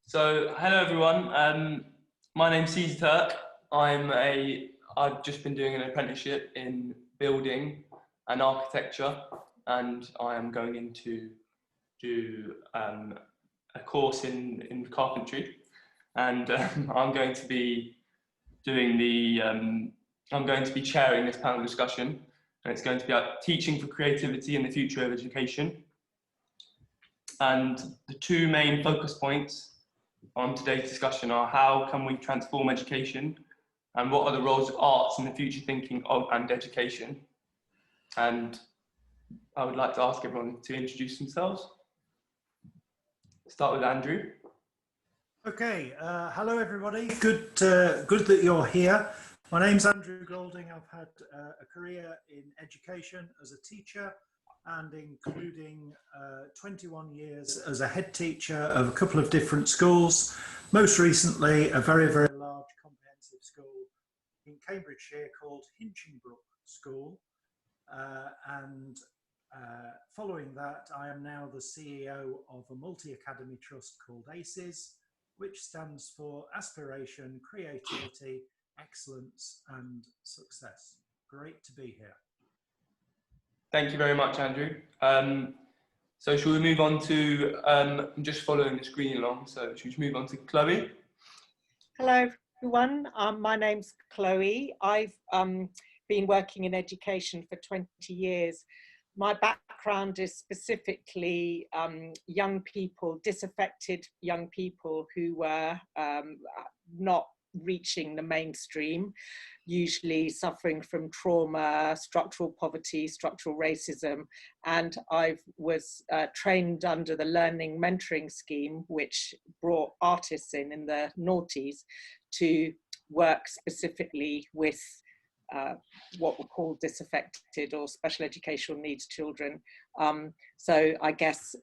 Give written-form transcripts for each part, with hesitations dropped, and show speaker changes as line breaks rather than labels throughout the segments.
Hello everyone. My name's Turk. I've just been doing an apprenticeship in building and architecture, and I am going into do a course in carpentry, and I'm going to be doing I'm going to be chairing this panel discussion, and it's going to be about teaching for creativity in the future of education. And the two main focus points on today's discussion are: how can we transform education, and what are the roles of arts in the future thinking of and education? And I would like to ask everyone to introduce themselves. Start with Andrew.
Okay, hello everybody. Good that you're here. My name's Andrew Golding. I've had a career in education as a teacher, and including 21 years as a head teacher of a couple of different schools. Most recently, a very, very large comprehensive school in Cambridgeshire called Hinchingbrook School. Following that, I am now the CEO of a multi-academy trust called ACES, which stands for Aspiration, Creativity, Excellence and Success. Great to be here.
Thank you very much, Andrew. So shall we move on to, I'm just following the screen along, so should we move on to Chloe?
Hello everyone, my name's Chloe. I've been working in education for 20 years. My background is specifically young people, disaffected young people who were not reaching the mainstream, usually suffering from trauma, structural poverty, structural racism. And I was trained under the Learning Mentoring Scheme, which brought artists in the noughties to work specifically with what were called disaffected or special educational needs children. So I guess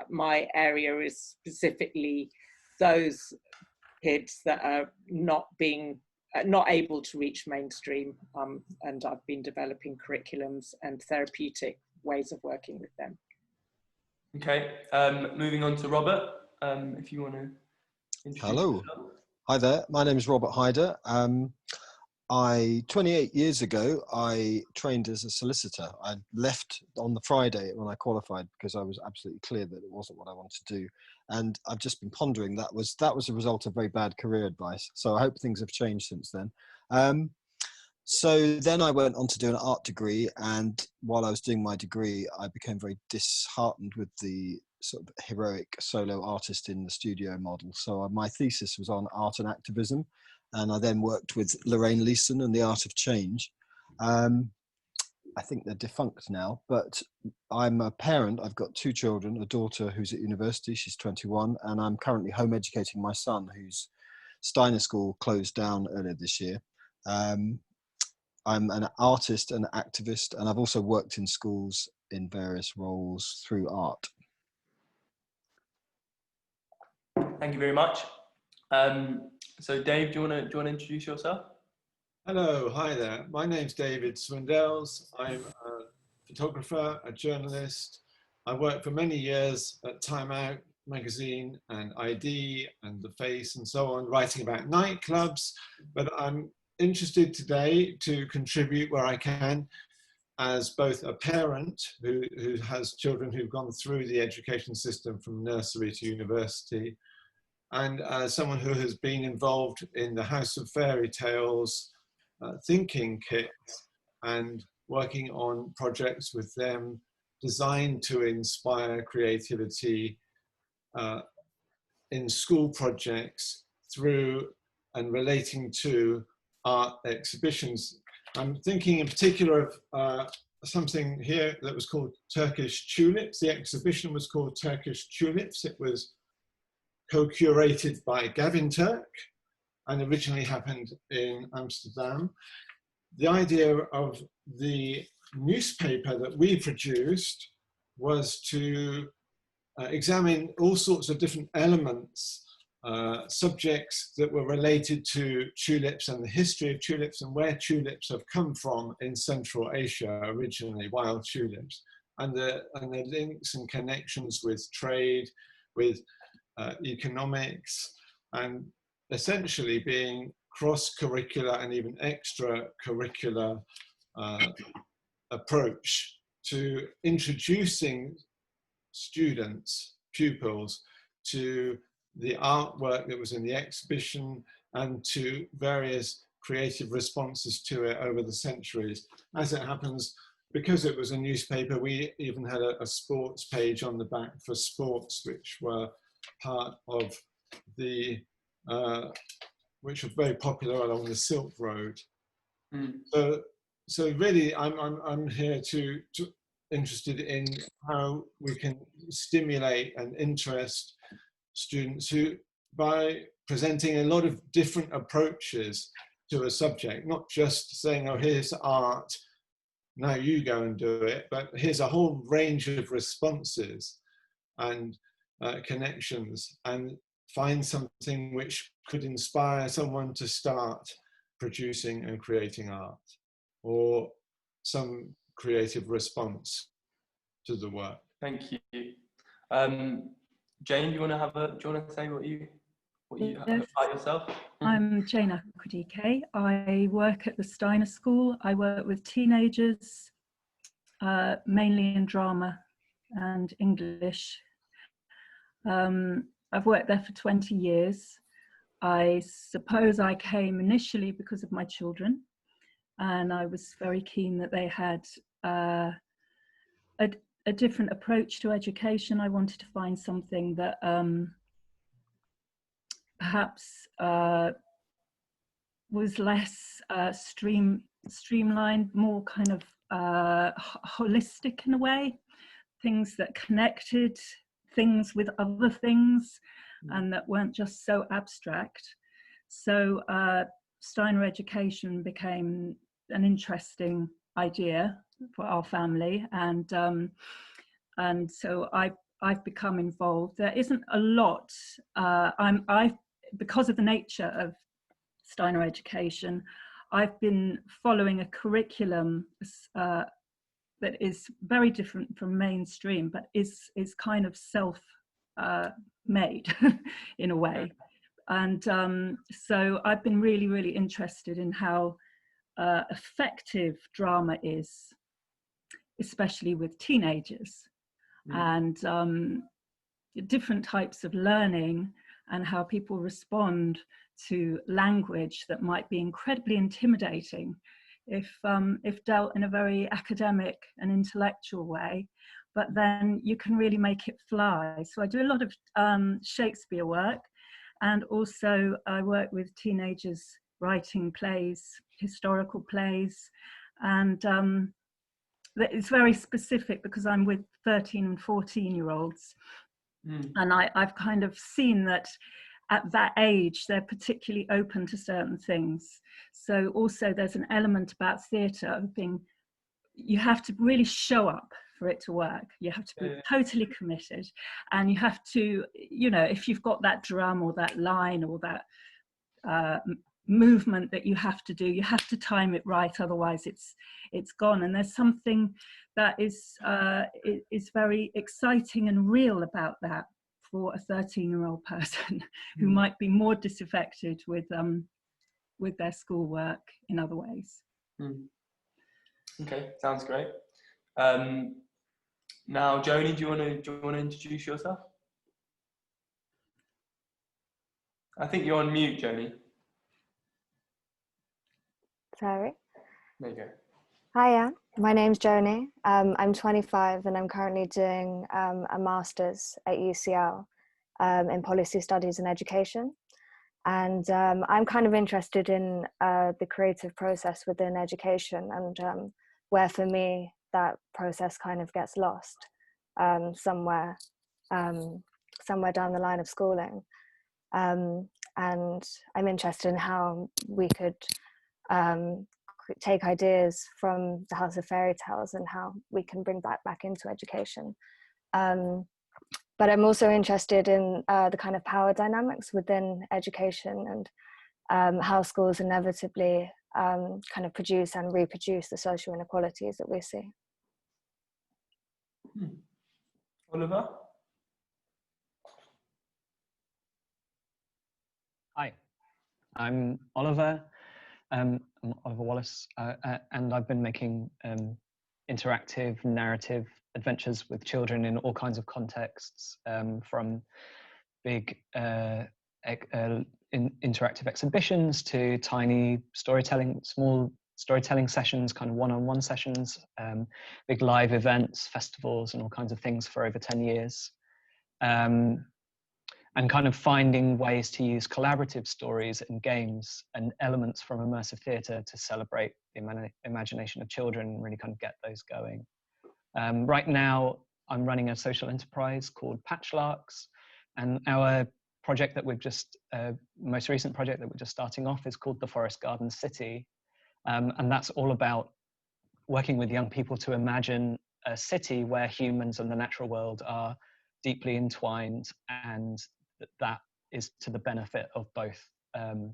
my area is specifically those kids that are not able to reach mainstream, and I've been developing curriculums and therapeutic ways of working with them.
Okay, moving on to Robert, if you want to introduce
Hello.
yourself.
Hi there, my name is Robert Hyder. 28 years ago, I trained as a solicitor. I left on the Friday when I qualified because I was absolutely clear that it wasn't what I wanted to do. And I've just been pondering, that was a result of very bad career advice. So I hope things have changed since then. So then I went on to do an art degree. And while I was doing my degree, I became very disheartened with the sort of heroic solo artist in the studio model. So my thesis was on art and activism. And I then worked with Lorraine Leeson and the Art of Change. I think they're defunct now, but I'm a parent. I've got two children, a daughter who's at university, she's 21, and I'm currently home educating my son, whose Steiner School closed down earlier this year. I'm an artist and activist, and I've also worked in schools in various roles through art.
Thank you very much. So Dave, do you want to introduce yourself?
Hello, hi there. My name's David Swindells. I'm a photographer, a journalist. I worked for many years at Time Out magazine and ID and The Face and so on, writing about nightclubs. But I'm interested today to contribute where I can as both a parent who has children who've gone through the education system from nursery to university, and as someone who has been involved in the House of Fairy Tales thinking kit and working on projects with them designed to inspire creativity in school projects through and relating to art exhibitions. I'm thinking in particular of something here that was called Turkish Tulips. The exhibition was called Turkish Tulips. It was co-curated by Gavin Turk and originally happened in Amsterdam. The idea of the newspaper that we produced was to examine all sorts of different elements, subjects that were related to tulips and the history of tulips and where tulips have come from in Central Asia, originally wild tulips, and the links and connections with trade, with economics, and essentially being cross-curricular and even extra-curricular approach to introducing students, pupils, to the artwork that was in the exhibition and to various creative responses to it over the centuries. As it happens, because it was a newspaper, we even had a sports page on the back for sports, which were part of the, which were very popular along the Silk Road. So really, I'm here to interested in how we can stimulate and interest students who, by presenting a lot of different approaches to a subject, not just saying, oh, here's art, now you go and do it, but here's a whole range of responses and connections, and find something which could inspire someone to start producing and creating art, or some creative response to the work.
Thank you. Jane, do you want to say what you
Yes.
about yourself?
I'm Jane Akudike. I work at the Steiner School. I work with teenagers, mainly in drama and English. I've worked there for 20 years. I suppose I came initially because of my children, and I was very keen that they had a different approach to education. I wanted to find something that perhaps was less streamlined, more kind of holistic in a way, things that connected things with other things and that weren't just so abstract. So Steiner education became an interesting idea for our family, and so I've become involved. There isn't a lot. Because of the nature of Steiner education, I've been following a curriculum that is very different from mainstream, but is kind of self-made in a way. And so I've been really, really interested in how effective drama is, especially with teenagers, and different types of learning, and how people respond to language that might be incredibly intimidating if dealt in a very academic and intellectual way, but then you can really make it fly. So I do a lot of Shakespeare work, and also I work with teenagers writing plays, historical plays, and it's very specific because I'm with 13 and 14-year-olds. And I've kind of seen that at that age, they're particularly open to certain things. So also there's an element about theatre of being, you have to really show up for it to work. You have to be totally committed, and you have to, you know, if you've got that drum or that line or that movement that you have to do, you have to time it right, otherwise it's gone. And there's something that is very exciting and real about that for a 13-year-old person who might be more disaffected with their schoolwork in other ways.
Okay, sounds great. Now, Joni, do you want to introduce yourself? I think you're on mute, Joni.
Sorry.
There you go.
Hiya, my name's Joni. I'm 25 and I'm currently doing a master's at UCL in policy studies and education. And I'm kind of interested in the creative process within education, and where for me that process kind of gets lost somewhere down the line of schooling. And I'm interested in how we could take ideas from the House of Fairy Tales and how we can bring that back into education. But I'm also interested in the kind of power dynamics within education, and how schools inevitably kind of produce and reproduce the social inequalities that we see.
Oliver?
I'm Oliver. I'm Oliver Wallace, and I've been making interactive narrative adventures with children in all kinds of contexts, from big interactive exhibitions to tiny storytelling, small storytelling sessions, kind of one-on-one sessions, big live events, festivals, and all kinds of things for over 10 years. And kind of finding ways to use collaborative stories and games and elements from immersive theatre to celebrate the imagination of children and really kind of get those going. Right now, I'm running a social enterprise called Patchlarks, and our project that we've just, most recent project that we're just starting off is called The Forest Garden City. And that's all about working with young people to imagine a city where humans and the natural world are deeply entwined, and that is to the benefit of both kind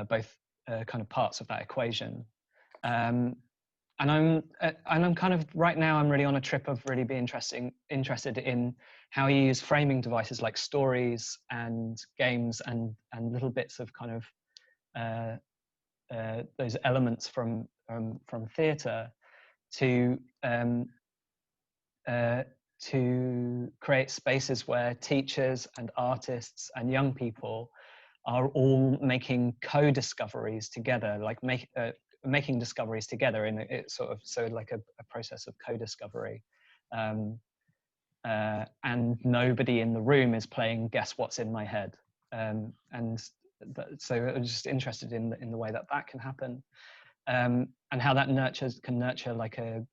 of parts of that equation. And I'm kind of, right now I'm really on a trip of really being interested in how you use framing devices like stories and games and little bits of kind of those elements from theatre to create spaces where teachers and artists and young people are all making co-discoveries together, like making discoveries together in it sort of, so like a process of co-discovery. And nobody in the room is playing guess what's in my head. So I'm just interested in the way that can happen. And how that can nurture like a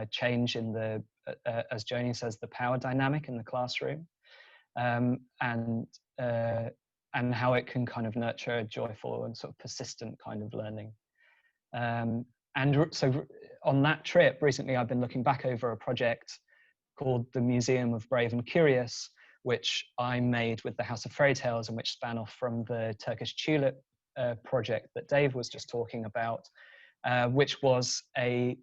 change in the, as Joni says, the power dynamic in the classroom, and how it can kind of nurture a joyful and sort of persistent kind of learning. And so on that trip recently, I've been looking back over a project called the Museum of Brave and Curious, which I made with the House of Fairy Tales, and which span off from the Turkish Tulip project that Dave was just talking about, which was a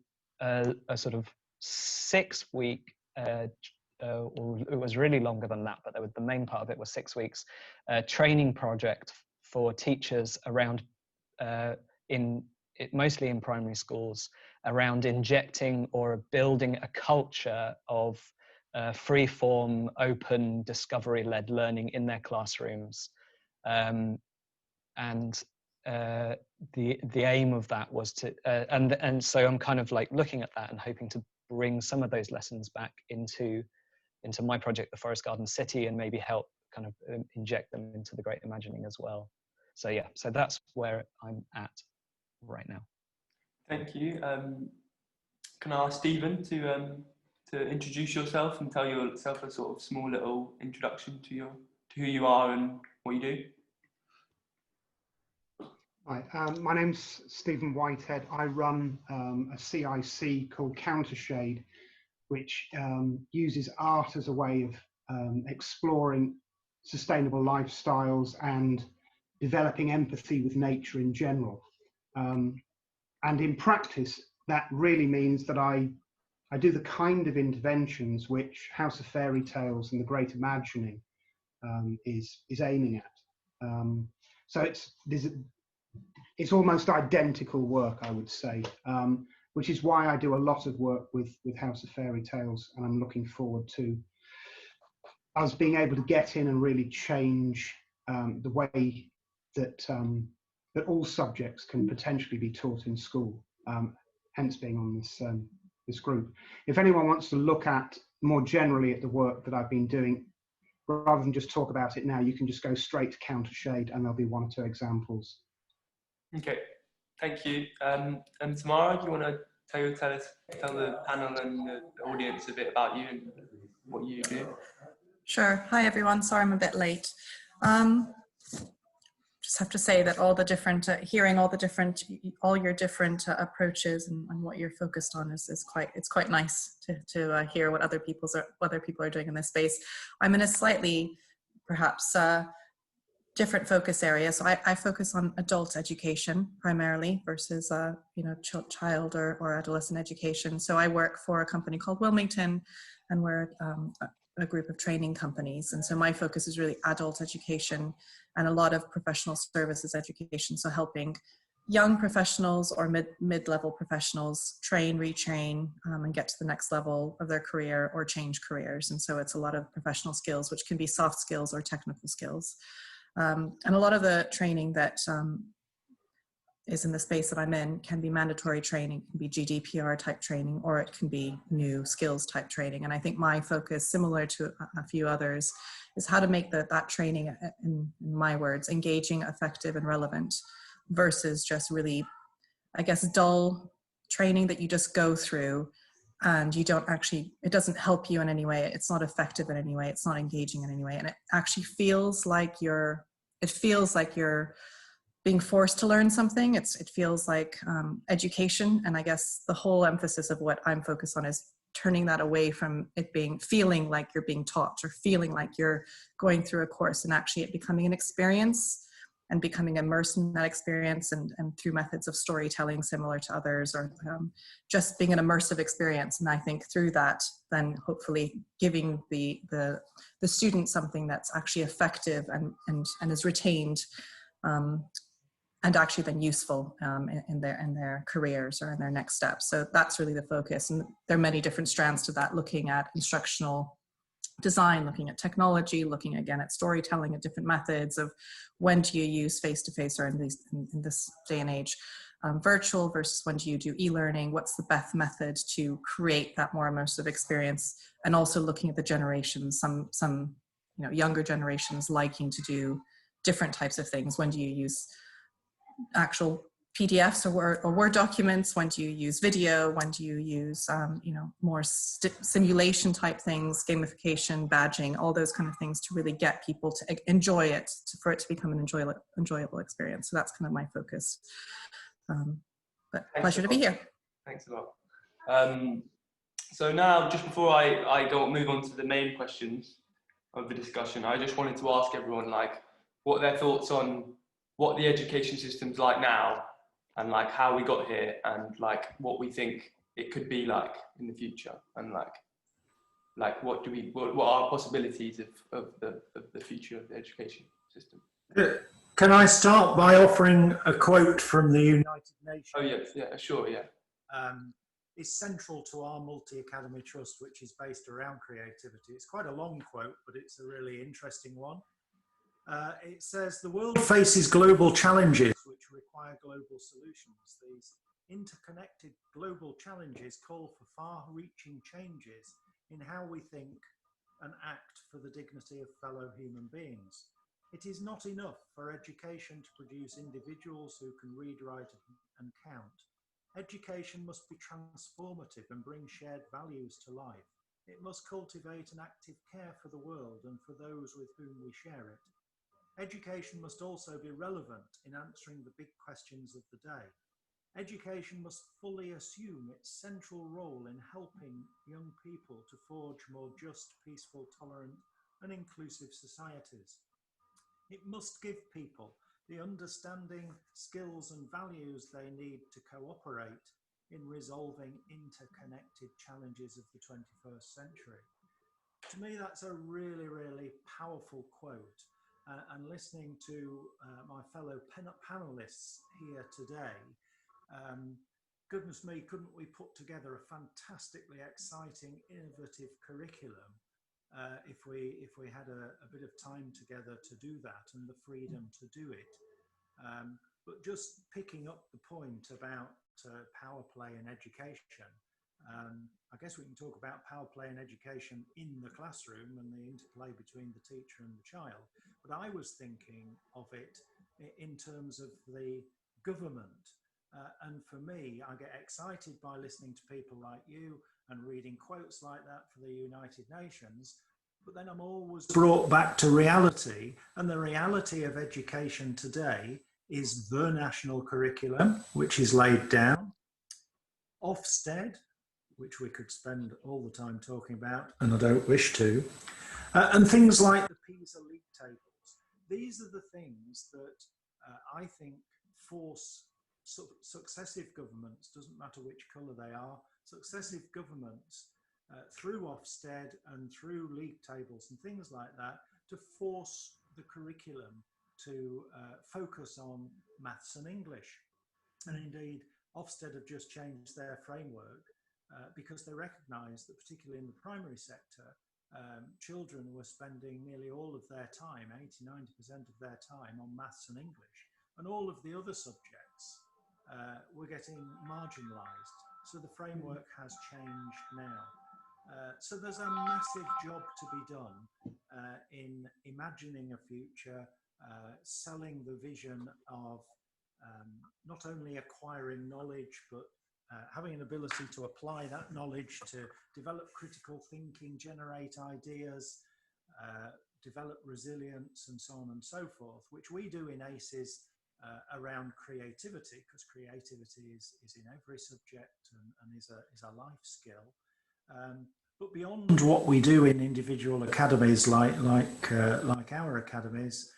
sort of 6-week, or it was really longer than that, but the main part of it was 6 weeks, training project for teachers around, mostly in primary schools, around injecting or building a culture of free-form, open, discovery-led learning in their classrooms. And the aim of that was to, and so I'm kind of like looking at that and hoping to bring some of those lessons back into my project, The Forest Garden City, and maybe help kind of inject them into the Great Imagining as well. So yeah, so that's where I'm at right now. Thank you.
Can I ask Stephen to introduce yourself and tell yourself a sort of small little introduction to who you are and what you do?
Hi, my name's Stephen Whitehead. I run a CIC called Countershade, which uses art as a way of exploring sustainable lifestyles and developing empathy with nature in general. And in practice, that really means that I do the kind of interventions which House of Fairy Tales and the Great Imagining is aiming at. So it's almost identical work, I would say, which is why I do a lot of work with House of Fairy Tales, and I'm looking forward to us being able to get in and really change the way that that all subjects can potentially be taught in school, hence being on this group. If anyone wants to look at more generally at the work that I've been doing, rather than just talk about it now, you can just go straight to Countershade and there'll be 1 or 2 examples.
Okay, thank you. And Tamara, do you want to tell the panel and the audience a bit about you and what you do?
Sure. Hi everyone. Sorry I'm a bit late. Just have to say that all the different, hearing all your different approaches and what you're focused on is quite nice to hear what other people are doing in this space. I'm in a slightly perhaps different focus area. So I focus on adult education primarily versus child or adolescent education. So I work for a company called Wilmington, and we're a group of training companies. And so my focus is really adult education and a lot of professional services education. So helping young professionals or mid-level professionals train, retrain, and get to the next level of their career or change careers. And so it's a lot of professional skills, which can be soft skills or technical skills. And a lot of the training that is in the space that I'm in can be mandatory training, can be GDPR type training, or it can be new skills type training. And I think my focus, similar to a few others, is how to make that training, in my words, engaging, effective, and relevant, versus just really, I guess, dull training that you just go through and you don't actually, it doesn't help you in any way. It's not effective in any way. It's not engaging in any way. And it actually feels like you're being forced to learn something. It feels like education. And I guess the whole emphasis of what I'm focused on is turning that away from it feeling like you're being taught or feeling like you're going through a course, and actually it becoming an experience and becoming immersed in that experience, and through methods of storytelling similar to others, or just being an immersive experience. And I think through that, then hopefully giving the student something that's actually effective and is retained, and actually then useful in their careers or in their next steps. So that's really the focus. And there are many different strands to that, looking at instructional design, looking at technology, looking again at storytelling, at different methods of when do you use face-to-face, or in this day and age, virtual versus when do you do e-learning, what's the best method to create that more immersive experience, and also looking at the generations, some younger generations liking to do different types of things. When do you use actual PDFs or Word documents? When do you use video? When do you use more simulation type things, gamification, badging, all those kind of things to really get people to enjoy it, for it to become an enjoyable experience. So that's kind of my focus. But pleasure to be here.
Thanks a lot. So now, just before I move on to the main questions of the discussion, I just wanted to ask everyone what their thoughts on what the education system's like now, and how we got here, and what we think it could be like in the future, and what are possibilities of the future of the education system.
Can I start by offering a quote from the United Nations?
Oh yes, yeah, sure, yeah.
Is central to our multi-academy trust, which is based around creativity. It's quite a long quote, but it's a really interesting one. It says, the world faces global challenges which require global solutions. These interconnected global challenges call for far-reaching changes in how we think and act for the dignity of fellow human beings. It is not enough for education to produce individuals who can read, write, and count. Education must be transformative and bring shared values to life. It must cultivate an active care for the world and for those with whom we share it. Education must also be relevant in answering the big questions of the day. Education must fully assume its central role in helping young people to forge more just, peaceful, tolerant, and inclusive societies. It must give people the understanding, skills, and values they need to cooperate in resolving interconnected challenges of the 21st century. To me, that's a really, really powerful quote. And listening to my fellow panelists here today, goodness me, couldn't we put together a fantastically exciting, innovative curriculum if we had a bit of time together to do that, and the freedom to do it. But just picking up the point about power play in education, I guess we can talk about power play in education in the classroom and the interplay between the teacher and the child. But I was thinking of it in terms of the government. And for me, I get excited by listening to people like you and reading quotes like that for the United Nations. But then I'm always brought back to reality. And the reality of education today is the national curriculum, which is laid down, Ofsted, which we could spend all the time talking about, and I don't wish to, and things like the PISA league tables. These are the things that I think force successive governments, doesn't matter which colour they are, successive governments through Ofsted and through league tables and things like that, to force the curriculum to focus on maths and English. And indeed, Ofsted have just changed their framework because they recognise that, particularly in the primary sector, children were spending nearly all of their time, 80–90% of their time, on maths and English, and all of the other subjects were getting marginalised. So the framework has changed now. So there's a massive job to be done in imagining a future, selling the vision of not only acquiring knowledge, but having an ability to apply that knowledge to develop critical thinking, generate ideas, develop resilience, and so on and so forth, which we do in ACES around creativity, because creativity is in every subject and is a life skill. But beyond what we do in individual academies like our academies,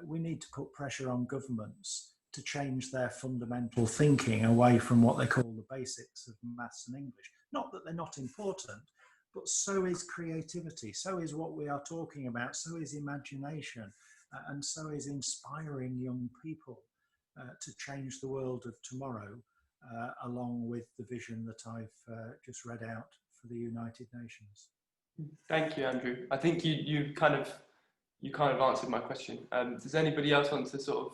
we need to put pressure on governments to change their fundamental thinking away from what they call the basics of maths and English. Not that they're not important, but so is creativity, so is what we are talking about, so is imagination, and so is inspiring young people to change the world of tomorrow, along with the vision that I've just read out for the United Nations.
Thank you, Andrew. I think you kind of answered my question. Does anybody else want to sort of?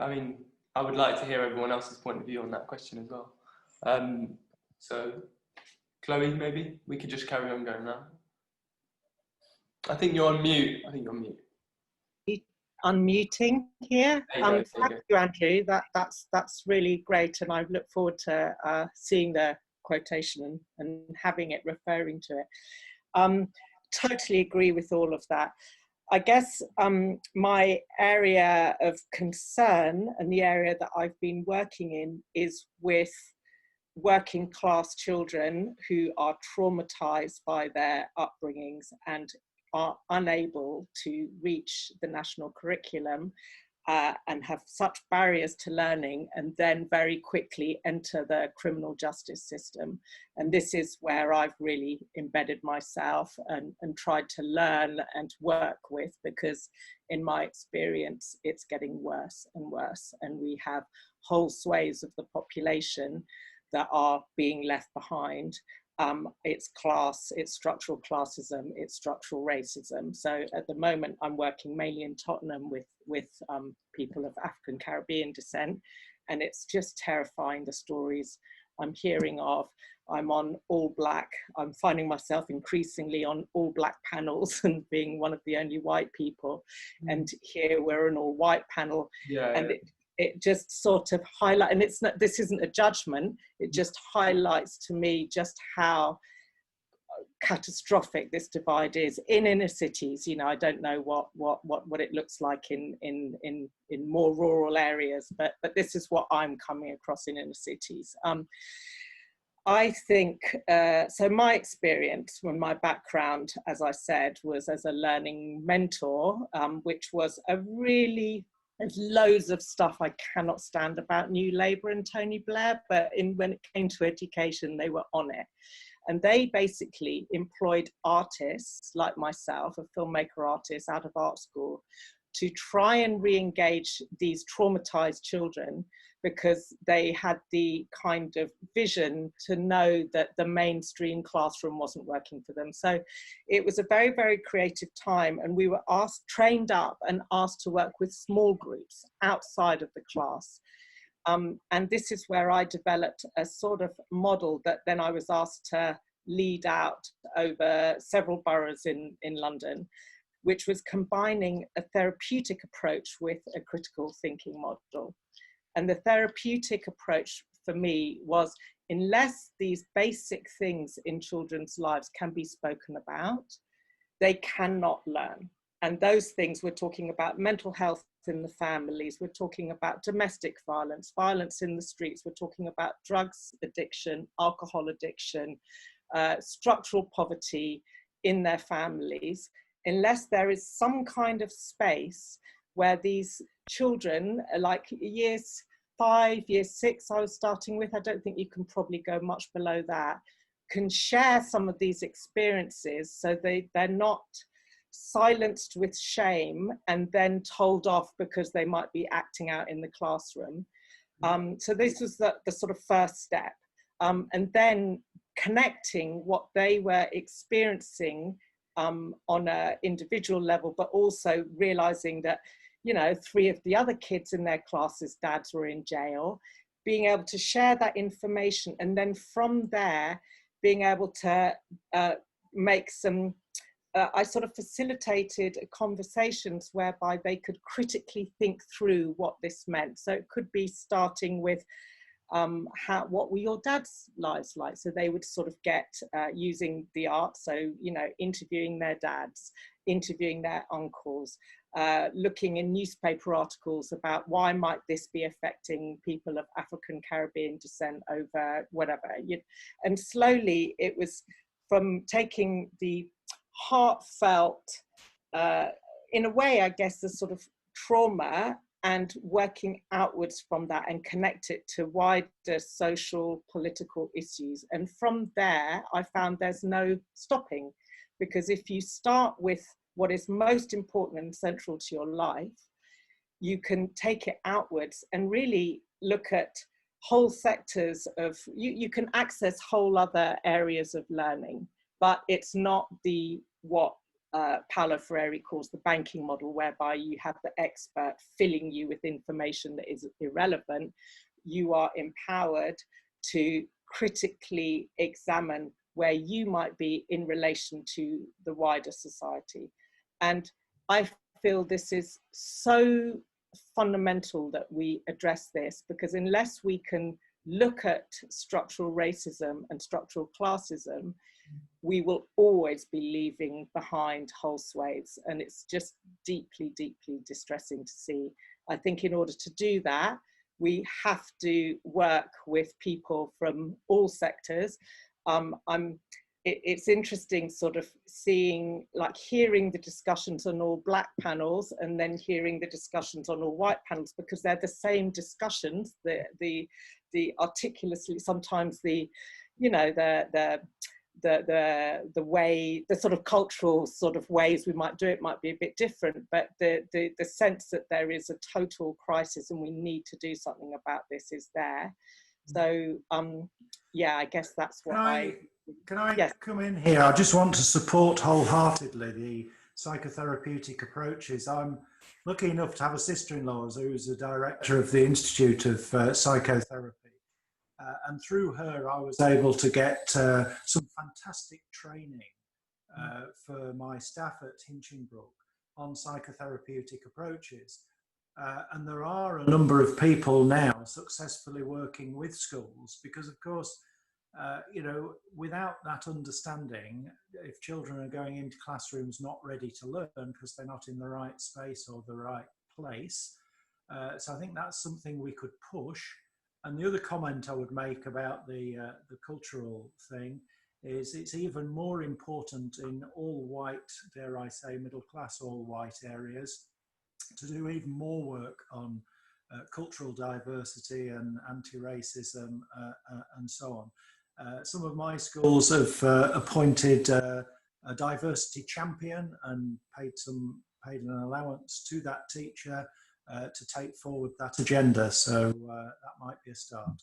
I mean, I would like to hear everyone else's point of view on that question as well. So, Chloe, maybe we could just carry on going now. I think you're on mute.
Unmuting here. Thank you, Andrew. That's really great, and I look forward to seeing the quotation and having it referring to it. Totally agree with all of that. I guess my area of concern and the area that I've been working in is with working class children who are traumatized by their upbringings and are unable to reach the national curriculum and have such barriers to learning, and then very quickly enter the criminal justice system. And this is where I've really embedded myself and tried to learn and work with, because in my experience, it's getting worse and worse. And we have whole swathes of the population that are being left behind. It's class, it's structural classism, it's structural racism. So at the moment, I'm working mainly in Tottenham with people of African Caribbean descent, and it's just terrifying, the stories I'm hearing of. I'm on all black, I'm finding myself increasingly on all black panels and being one of the only white people. And here we're an all white panel. And it just sort of highlights, and it's not, this isn't a judgment, it just highlights to me just how catastrophic this divide is in inner cities. You know, I don't know what it looks like in more rural areas, but this is what I'm coming across in inner cities. I think, so my experience, when my background, as I said, was as a learning mentor, which was a really, there's loads of stuff I cannot stand about New Labour and Tony Blair, but when it came to education, they were on it. And they basically employed artists like myself, a filmmaker artist out of art school, to try and re-engage these traumatized children, because they had the kind of vision to know that the mainstream classroom wasn't working for them. So it was a very, very creative time, and we were trained up and asked to work with small groups outside of the class. And this is where I developed a sort of model that then I was asked to lead out over several boroughs in London, which was combining a therapeutic approach with a critical thinking model. And the therapeutic approach for me was, unless these basic things in children's lives can be spoken about, they cannot learn. And those things, we're talking about mental health in the families, we're talking about domestic violence, violence in the streets, we're talking about drugs addiction, alcohol addiction, structural poverty in their families. Unless there is some kind of space where these children, like years 5, year 6, I was starting with, I don't think you can probably go much below that, can share some of these experiences so they're not silenced with shame and then told off because they might be acting out in the classroom. So this was the sort of first step. And then connecting what they were experiencing on an individual level, but also realizing that, you know, 3 of the other kids in their classes' dads were in jail, being able to share that information, and then from there, being able to make some, I sort of facilitated conversations whereby they could critically think through what this meant. So it could be starting with, what were your dad's lives like? So they would sort of get using the art, so, you know, interviewing their dads, interviewing their uncles, looking in newspaper articles about why might this be affecting people of African Caribbean descent over whatever. And slowly it was from taking the heartfelt, in a way, I guess, the sort of trauma, and working outwards from that and connect it to wider social, political issues. And from there, I found there's no stopping, because if you start with what is most important and central to your life, you can take it outwards and really look at whole sectors of, you can access whole other areas of learning, but it's not what Paulo Freire calls the banking model, whereby you have the expert filling you with information that is irrelevant. You are empowered to critically examine where you might be in relation to the wider society. And I feel this is so fundamental that we address this, because unless we can look at structural racism and structural classism, we will always be leaving behind whole swathes. And it's just deeply, deeply distressing to see. I think in order to do that, we have to work with people from all sectors. It's interesting sort of seeing, like hearing the discussions on all Black panels and then hearing the discussions on all white panels, because they're the same discussions, the articulacy, sometimes the, you know, the way, the sort of cultural sort of ways we might do it might be a bit different, but the sense that there is a total crisis and we need to do something about this is there. So yeah, I guess that's what
Can I
yes.
come in here? I just want to support wholeheartedly the psychotherapeutic approaches. I'm lucky enough to have a sister-in-law who's the director of the Institute of Psychotherapy. And through her, I was able to get some fantastic training for my staff at Hinchinbrook on psychotherapeutic approaches. And there are a number of people now successfully working with schools, because, of course, you know, without that understanding, if children are going into classrooms not ready to learn because they're not in the right space or the right place. So I think that's something we could push. And the other comment I would make about the cultural thing is it's even more important in all white, dare I say, middle class, all white areas, to do even more work on cultural diversity and anti-racism and so on. Some of my schools have appointed a diversity champion and paid an allowance to that teacher to take forward that agenda. So that might be a start.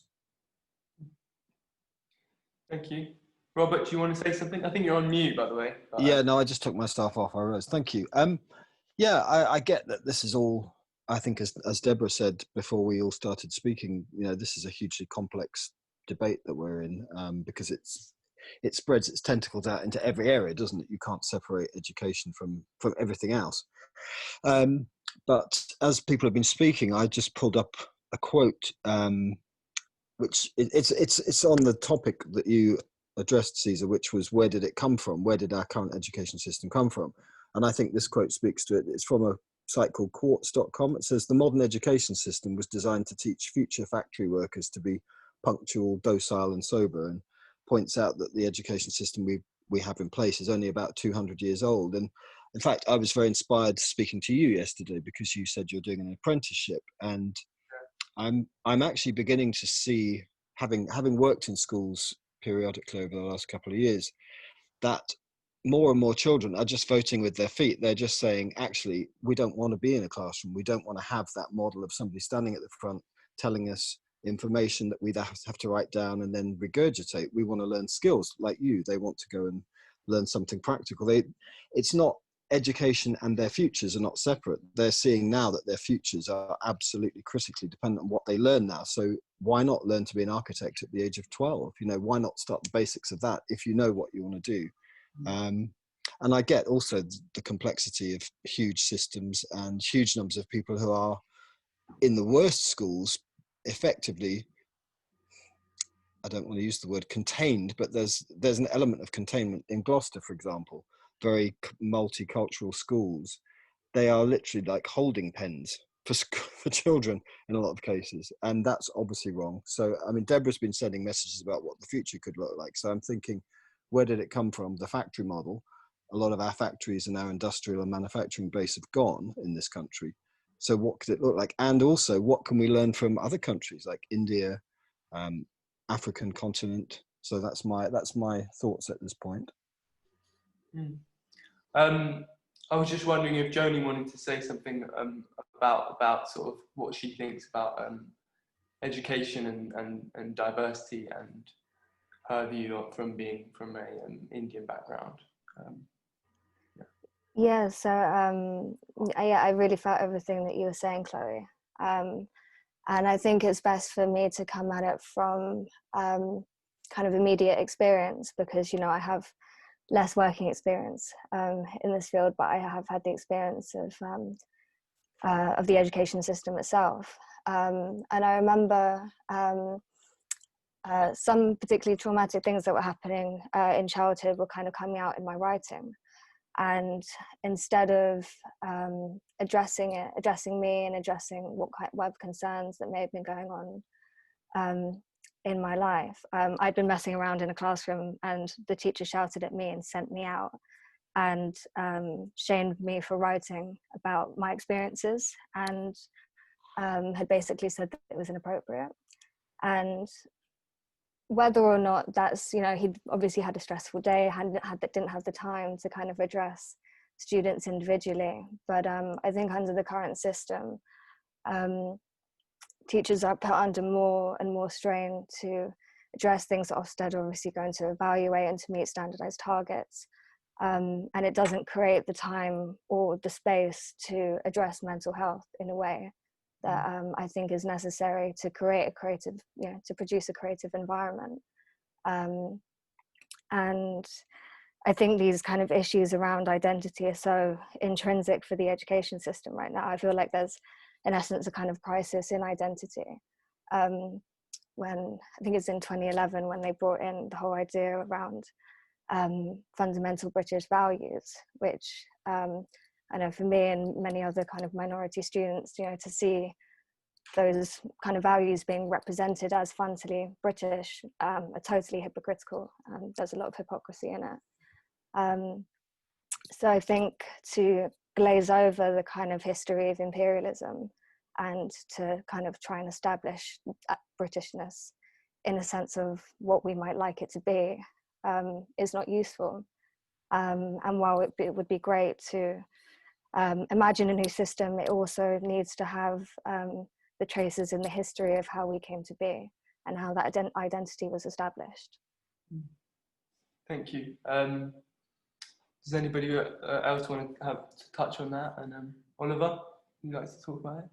Thank you. Robert, do you want to say something? I think you're on mute, by the way.
Yeah, no, I just took my stuff off. I realized. Thank you. Yeah, I get that this is all, I think, as Deborah said before we all started speaking, you know, this is a hugely complex debate that we're in, because it spreads its tentacles out into every area, doesn't it? You can't separate education from everything else. But as people have been speaking, I just pulled up a quote, which it's on the topic that you addressed, Caesar, which was, where did it come from? Where did our current education system come from? And I think this quote speaks to it. It's from a site called quartz.com. It says, the modern education system was designed to teach future factory workers to be punctual, docile and sober, and points out that the education system we have in place is only about 200 years old. And in fact, I was very inspired speaking to you yesterday, because you said you're doing an apprenticeship, and I'm actually beginning to see, having worked in schools, periodically over the last couple of years, that more and more children are just voting with their feet. They're just saying, actually, we don't want to be in a classroom. We don't want to have that model of somebody standing at the front telling us information that we have to write down and then regurgitate. We want to learn skills like you. They want to go and learn something practical. It's not, education and their futures are not separate. They're seeing now that their futures are absolutely critically dependent on what they learn now. So why not learn to be an architect at the age of 12? You know, why not start the basics of that if you know what you want to do? And I get also the complexity of huge systems and huge numbers of people who are in the worst schools effectively, I don't want to use the word contained, but there's an element of containment in Gloucester, for example, very multicultural schools. They are literally like holding pens for children in a lot of cases, and that's obviously wrong. So, I mean, Deborah's been sending messages about what the future could look like. So I'm thinking, where did it come from? The factory model. A lot of our factories and our industrial and manufacturing base have gone in this country. So what could it look like? And also, what can we learn from other countries like India, African continent? So that's my thoughts at this point.
I was just wondering if Joni wanted to say something about sort of what she thinks about education and diversity and her view from being from a Indian background.
Yeah, so I really felt everything that you were saying, Chloe. And I think it's best for me to come at it from kind of immediate experience, because, you know, I have less working experience in this field, but I have had the experience of the education system itself. And I remember some particularly traumatic things that were happening in childhood were kind of coming out in my writing. And instead of addressing me and addressing what concerns that may have been going on in my life, I'd been messing around in a classroom, and the teacher shouted at me and sent me out and shamed me for writing about my experiences, and had basically said that it was inappropriate. And whether or not that's, you know, he'd obviously had a stressful day, didn't have the time to kind of address students individually. But I think under the current system, teachers are put under more and more strain to address things that Ofsted are obviously going to evaluate and to meet standardized targets. And it doesn't create the time or the space to address mental health in a way that I think is necessary to create a creative, you know, to produce a creative environment. And I think these kind of issues around identity are so intrinsic for the education system right now. I feel like there's, in essence, a kind of crisis in identity. When, I think it's in 2011, when they brought in the whole idea around fundamental British values, which I know for me and many other kind of minority students, you know, to see those kind of values being represented as functionally British are totally hypocritical. There's a lot of hypocrisy in it. So I think to glaze over the kind of history of imperialism and to kind of try and establish Britishness in a sense of what we might like it to be is not useful. And while it would be great to imagine a new system, it also needs to have the traces in the history of how we came to be and how that identity was established.
Thank you. Does anybody else want to touch on that? And Oliver, would you like to talk about it?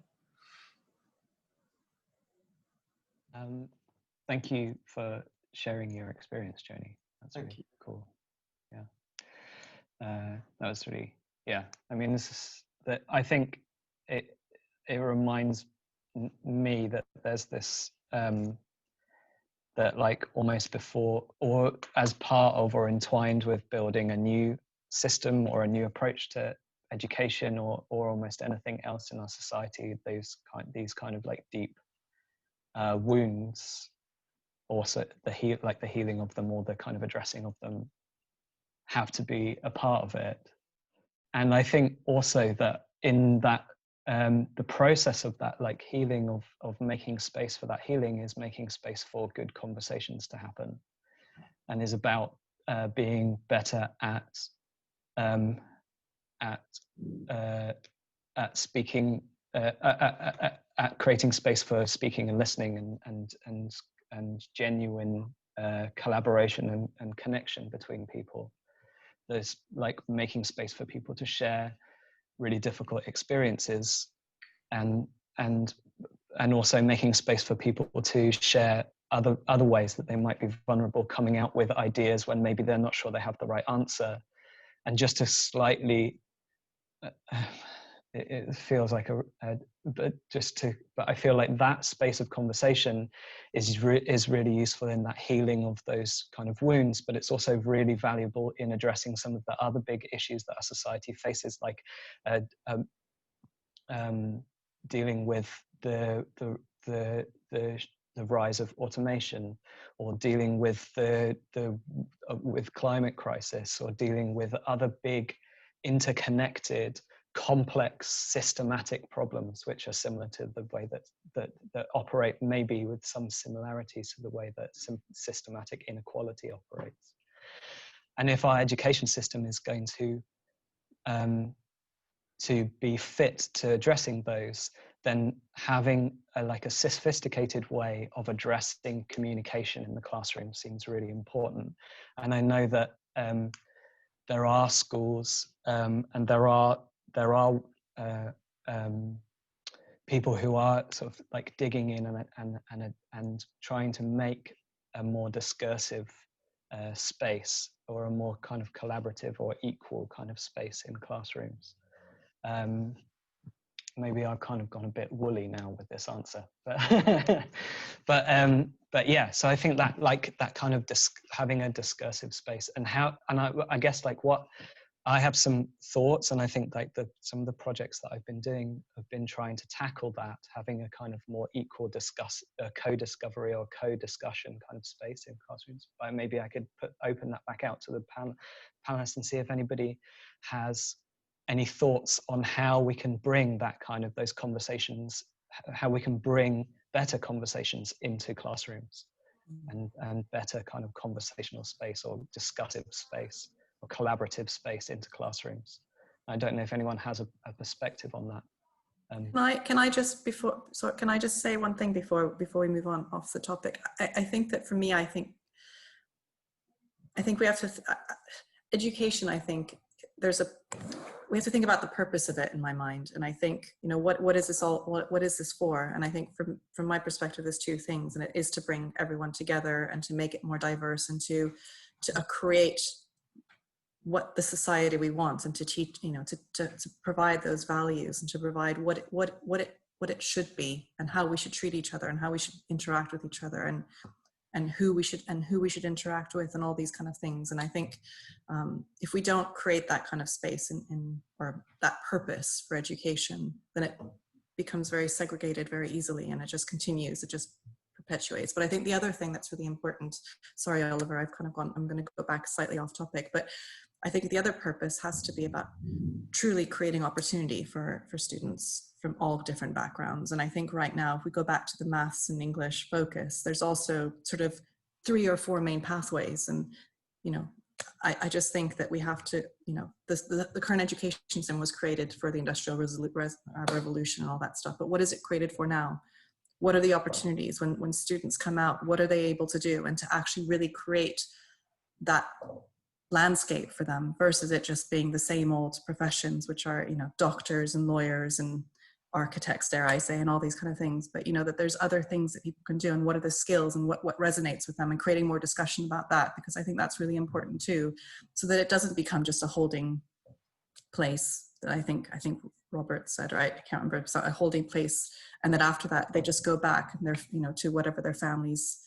Thank you for sharing your experience, Joni. That's really cool. Yeah, that was really, yeah. I mean, this is that. I think it reminds me that there's this that like almost before or as part of or entwined with building a new system or a new approach to education or almost anything else in our society, these kind of like deep wounds, also the healing of them or the kind of addressing of them have to be a part of it. And I think also that in that the process of that like healing of making space for that healing is making space for good conversations to happen. and is about being better at speaking, at creating space for speaking and listening, and genuine collaboration and connection between people. There's like making space for people to share really difficult experiences, and also making space for people to share other ways that they might be vulnerable, coming out with ideas when maybe they're not sure they have the right answer, and just to slightly it feels like but I feel like that space of conversation is really useful in that healing of those kind of wounds, but it's also really valuable in addressing some of the other big issues that our society faces, like dealing with the rise of automation, or dealing with with climate crisis, or dealing with other big interconnected, complex, systematic problems which are similar to the way that operate, maybe with some similarities to the way that systematic inequality operates. And if our education system is going to be fit to addressing those, then having a sophisticated way of addressing communication in the classroom seems really important. And I know that there are schools and there are people who are sort of like digging in and trying to make a more discursive space, or a more kind of collaborative or equal kind of space in classrooms. Maybe I've kind of gone a bit woolly now with this answer, but but yeah. So I think that that kind of having a discursive space, and I guess like what I have some thoughts, and I think like some of the projects that I've been doing have been trying to tackle that, having a kind of more equal co-discovery or co-discussion kind of space in classrooms. But maybe I could open that back out to the panelists and see if anybody has any thoughts on how we can bring that kind of those conversations, how we can bring better conversations into classrooms, and better kind of conversational space or discussive space or collaborative space into classrooms. I don't know if anyone has a perspective on that.
Can I just say one thing before we move on off the topic? I think that for me, I think we have to education. I think we have to think about the purpose of it in my mind. And I think, what is this what is this for? And I think from my perspective, there's two things, and it is to bring everyone together and to make it more diverse, and to create what the society we want, and to teach, to provide those values, and to provide what it should be, and how we should treat each other, and how we should interact with each other, and who we should interact with, and all these kind of things. And I think if we don't create that kind of space or that purpose for education, then it becomes very segregated very easily, and it just continues, it just perpetuates. But I think the other thing that's really important, sorry, Oliver, I'm going to go back slightly off topic, but I think the other purpose has to be about truly creating opportunity for students from all different backgrounds. And I think right now, if we go back to the maths and English focus, there's also sort of 3 or 4 main pathways. And, I just think that we have to, the current education system was created for the Industrial Revolution and all that stuff. But what is it created for now? What are the opportunities when students come out? What are they able to do? And to actually really create that landscape for them, versus it just being the same old professions, which are, doctors and lawyers and architects, dare I say, and all these kind of things. But, that there's other things that people can do, and what are the skills, and what resonates with them, and creating more discussion about that, because I think that's really important too, so that it doesn't become just a holding place that I think Robert said, right? I can't remember, a holding place. And that after that, they just go back and they're, to whatever their families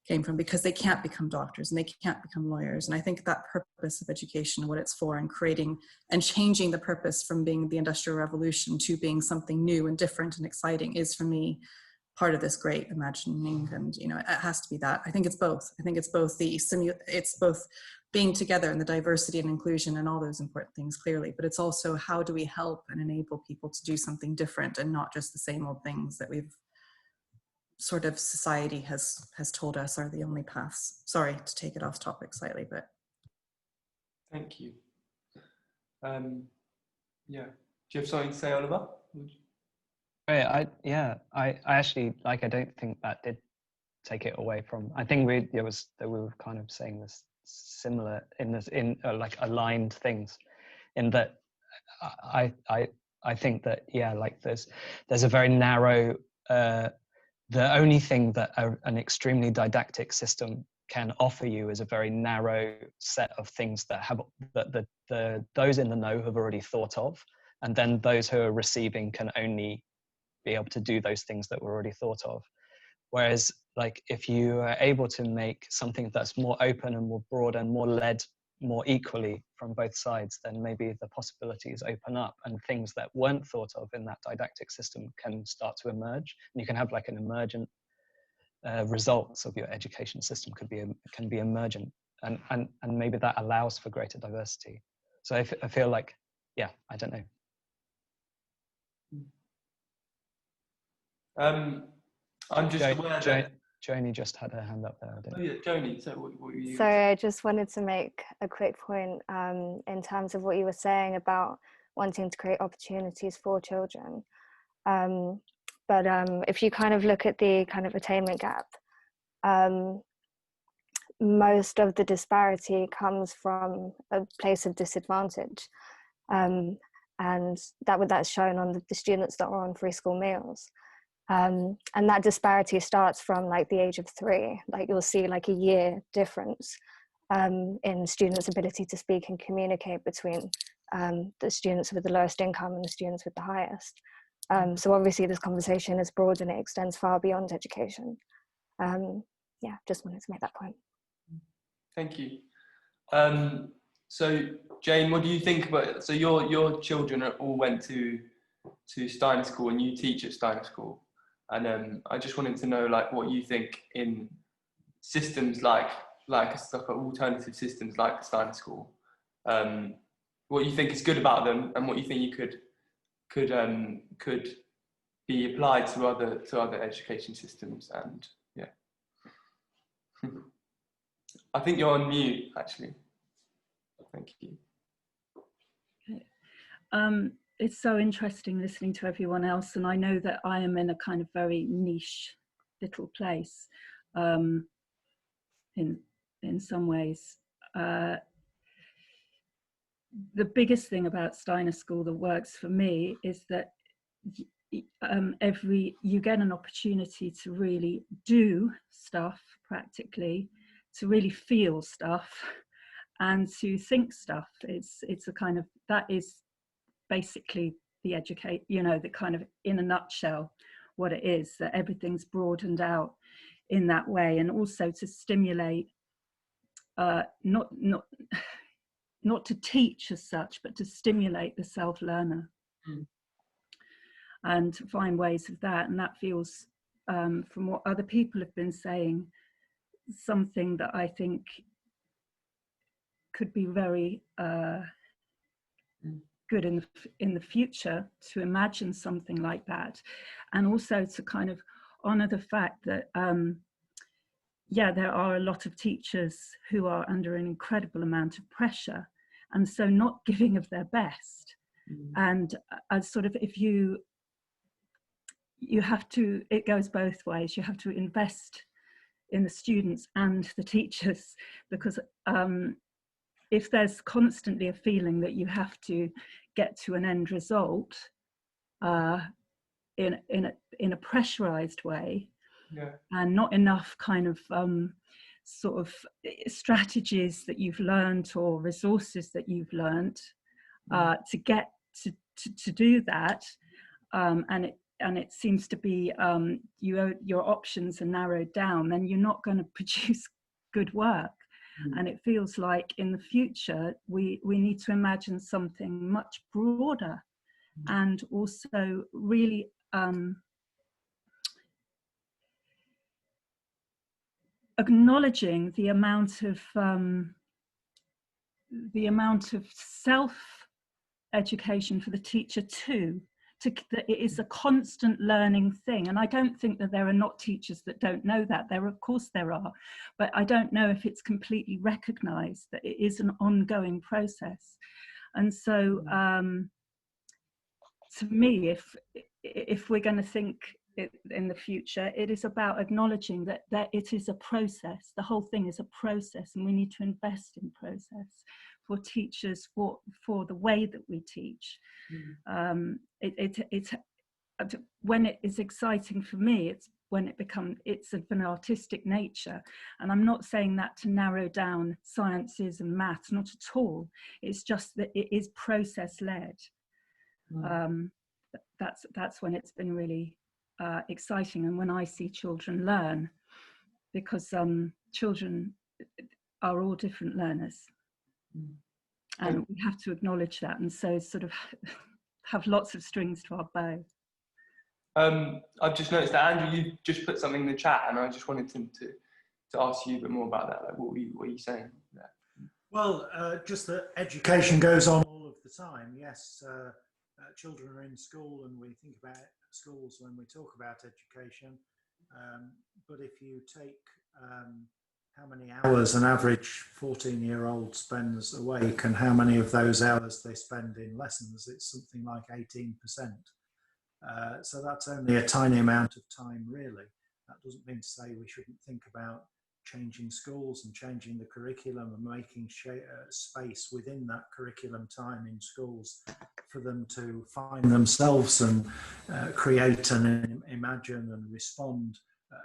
came from, because they can't become doctors and they can't become lawyers. And I think that purpose of education, what it's for, and creating and changing the purpose from being the Industrial Revolution to being something new and different and exciting, is for me part of this great imagining. And it has to be that. I think it's both. I think it's both it's both being together and the diversity and inclusion and all those important things, clearly, but it's also how do we help and enable people to do something different, and not just the same old things that we've sort of society has told us are the only paths. Sorry to take it off topic slightly, but.
Thank you. Yeah. Do you have something to say, Oliver?
I actually, like, I don't think that did take it away from. I think we were kind of saying this similar in like aligned things, in that I think that, yeah, like there's a very narrow. The only thing that an extremely didactic system can offer you is a very narrow set of things that have that those in the know have already thought of, and then those who are receiving can only be able to do those things that were already thought of. Whereas, like, if you are able to make something that's more open and more broad and more led more equally from both sides, then maybe the possibilities open up, and things that weren't thought of in that didactic system can start to emerge, and you can have like an emergent results of your education system can be emergent, and maybe that allows for greater diversity. So I feel like, yeah, I don't know.
I'm just aware that
Joni just had her hand up there.
Oh yeah, Joni. So what were you?
Sorry, I just wanted to make a quick point in terms of what you were saying about wanting to create opportunities for children. But if you kind of look at the kind of attainment gap, most of the disparity comes from a place of disadvantage. And that's shown on the students that are on free school meals. And that disparity starts from like the age of 3. Like you'll see like a year difference in students' ability to speak and communicate between the students with the lowest income and the students with the highest. So obviously this conversation is broad and it extends far beyond education. Yeah, just wanted to make that point.
Thank you. So Jane, what do you think about, so your children all went to Steiner School and you teach at Steiner School, and I just wanted to know like what you think in systems like alternative systems like Steiner School, what you think is good about them and what you think you could be applied to other education systems. And yeah. I think you're on mute, actually. Thank you.
Okay. It's so interesting listening to everyone else, and I know that I am in a kind of very niche little place in some ways. The biggest thing about Steiner School that works for me is that you get an opportunity to really do stuff practically, to really feel stuff, and to think stuff. It's a kind of, that is basically the the kind of, in a nutshell, what it is, that everything's broadened out in that way, and also to stimulate, not to teach as such, but to stimulate the self-learner. And to find ways of that. And that feels, from what other people have been saying, something that I think could be very good in the future, to imagine something like that. And also to kind of honor the fact that, yeah, there are a lot of teachers who are under an incredible amount of pressure, and so not giving of their best. And as sort of, if you have to, it goes both ways. You have to invest in the students and the teachers, because if there's constantly a feeling that you have to get to an end result in a pressurized way,
yeah,
and not enough kind of sort of strategies that you've learned or resources that you've learned to get to do that, and it seems to be your options are narrowed down, then you're not going to produce good work. And it feels like in the future we need to imagine something much broader, and also really acknowledging the amount of self education for the teacher too, that it is a constant learning thing. And I don't think that there are not teachers that don't know that. Of course there are, but I don't know if it's completely recognized that it is an ongoing process. And so to me, if we're going to think in the future, it is about acknowledging that it is a process. The whole thing is a process, and we need to invest in process for teachers, for the way that we teach. When it is exciting for me, it's when it's of an artistic nature. And I'm not saying that to narrow down sciences and maths, not at all. It's just that it is process led. That's when it's been really exciting, and when I see children learn, because children are all different learners, and we have to acknowledge that, and so sort of have lots of strings to our bow.
I've just noticed that Andrew, you just put something in the chat, and I just wanted to ask you a bit more about that. Like, what were you saying there?
Well, just that education goes on all of the time. Yes, children are in school, and we think about schools when we talk about education. But if you take how many hours an average 14-year-old spends awake and how many of those hours they spend in lessons, it's something like 18%. So that's only a tiny amount of time, really. That doesn't mean to say we shouldn't think about changing schools and changing the curriculum and making space within that curriculum time in schools for them to find themselves and create and imagine and respond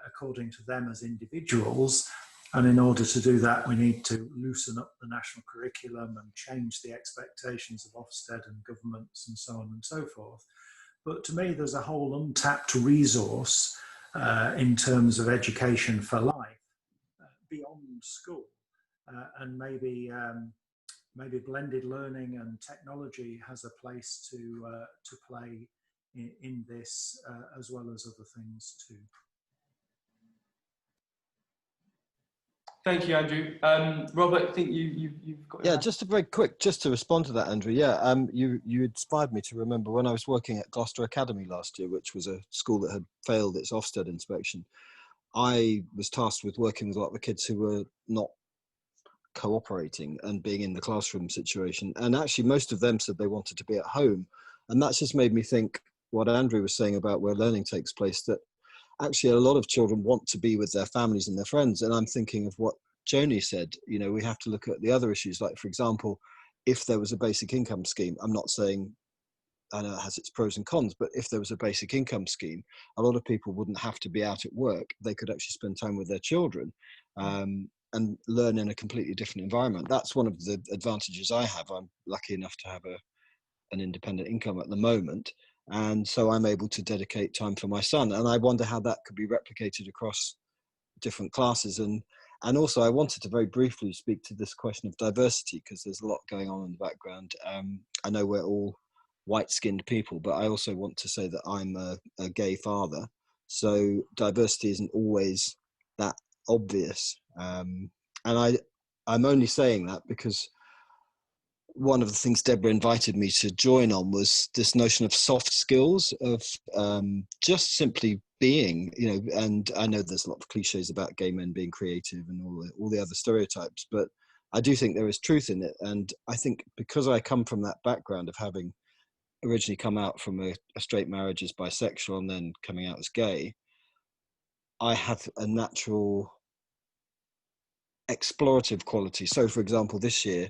according to them as individuals. And in order to do that, we need to loosen up the national curriculum and change the expectations of Ofsted and governments and so on and so forth. But to me, there's a whole untapped resource in terms of education for life beyond school, and maybe blended learning and technology has a place to play in this as well as other things too.
Thank you, Andrew. Robert, I think you've got.
Yeah, just a very quick, just to respond to that, Andrew. Yeah, you inspired me to remember when I was working at Gloucester Academy last year, which was a school that had failed its Ofsted inspection. I was tasked with working with a lot of the kids who were not cooperating and being in the classroom situation. And actually, most of them said they wanted to be at home. And that's just made me think what Andrew was saying about where learning takes place, that actually a lot of children want to be with their families and their friends. And I'm thinking of what Joni said, you know, we have to look at the other issues. Like, for example, if there was a basic income scheme, I'm not saying, I know it has its pros and cons, but if there was a basic income scheme, a lot of people wouldn't have to be out at work. They could actually spend time with their children and learn in a completely different environment. That's one of the advantages I have. I'm lucky enough to have an independent income at the moment. And so I'm able to dedicate time for my son. And I wonder how that could be replicated across different classes. And also I wanted to very briefly speak to this question of diversity, because there's a lot going on in the background. I know we're all white-skinned people, but I also want to say that I'm a gay father, so diversity isn't always that obvious. And I'm only saying that because one of the things Deborah invited me to join on was this notion of soft skills, of just simply being, you know. And I know there's a lot of cliches about gay men being creative and all the other stereotypes, but I do think there is truth in it. And I think because I come from that background of having originally come out from a straight marriage as bisexual and then coming out as gay, I have a natural explorative quality. So for example, this year,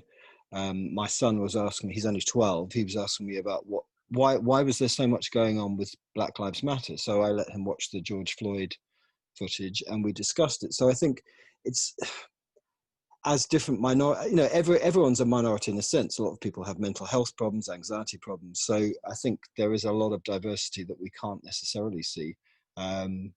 my son was asking me, he's only 12, he was asking me about why was there so much going on with Black Lives Matter? So I let him watch the George Floyd footage and we discussed it. So I think it's, as different minority, you know, everyone's a minority in a sense. A lot of people have mental health problems, anxiety problems. So I think there is a lot of diversity that we can't necessarily see. And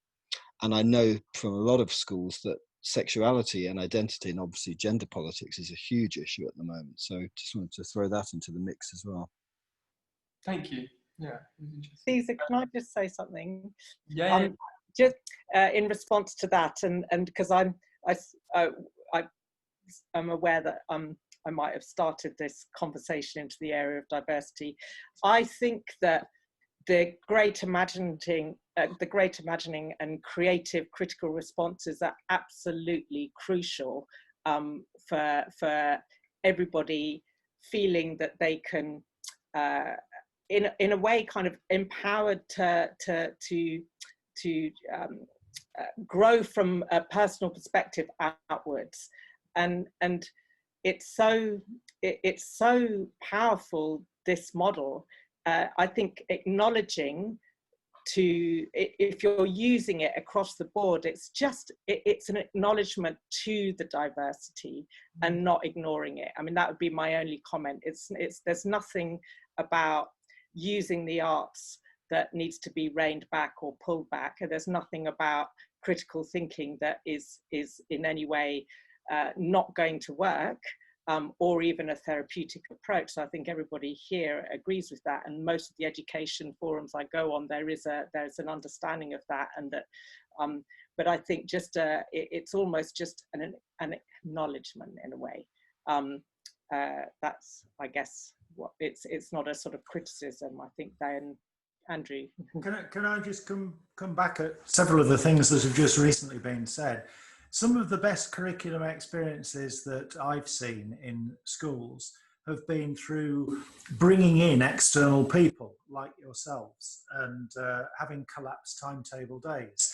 I know from a lot of schools that sexuality and identity and obviously gender politics is a huge issue at the moment. So just wanted to throw that into the mix as well.
Thank you. Yeah.
Caesar, can I just say something?
Yeah.
Just in response to that, and because I'm aware that I might have started this conversation into the area of diversity. I think that the great imagining and creative critical responses are absolutely crucial for everybody feeling that they can, in a way, kind of empowered to grow from a personal perspective outwards, and it's so powerful, this model. I think acknowledging if you're using it across the board, it's an acknowledgement to the diversity and not ignoring it. I mean, that would be my only comment. There's nothing about using the arts that needs to be reined back or pulled back. And there's nothing about critical thinking that is in any way not going to work, or even a therapeutic approach. So I think everybody here agrees with that. And most of the education forums I go on, there's an understanding of that. And that, but I think just it's almost just an acknowledgement in a way. That's, I guess, what it's not a sort of criticism. I think then, Andrew.
Can I just come back at several of the things that have just recently been said? Some of the best curriculum experiences that I've seen in schools have been through bringing in external people like yourselves and having collapsed timetable days.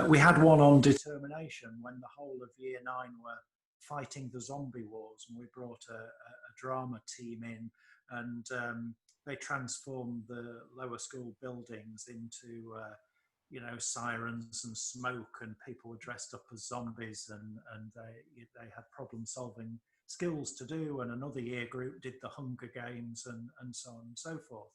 We had one on determination when the whole of Year 9 were fighting the zombie wars, and we brought a drama team in, and they transformed the lower school buildings into sirens and smoke, and people were dressed up as zombies, and they had problem solving skills to do, and another year group did the Hunger Games and so on and so forth.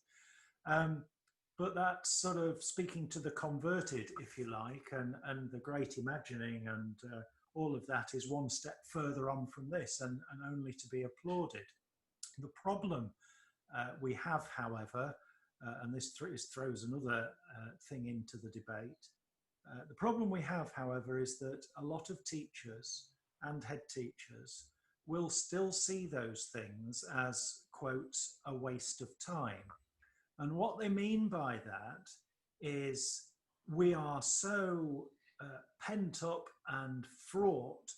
But that's sort of speaking to the converted, if you like, and the great imagining, and all of that is one step further on from this, and only to be applauded. The problem we have, however, and this throws another thing into the debate. The problem we have, however, is that a lot of teachers and head teachers will still see those things as, quotes, a waste of time. And what they mean by that is we are so pent up and fraught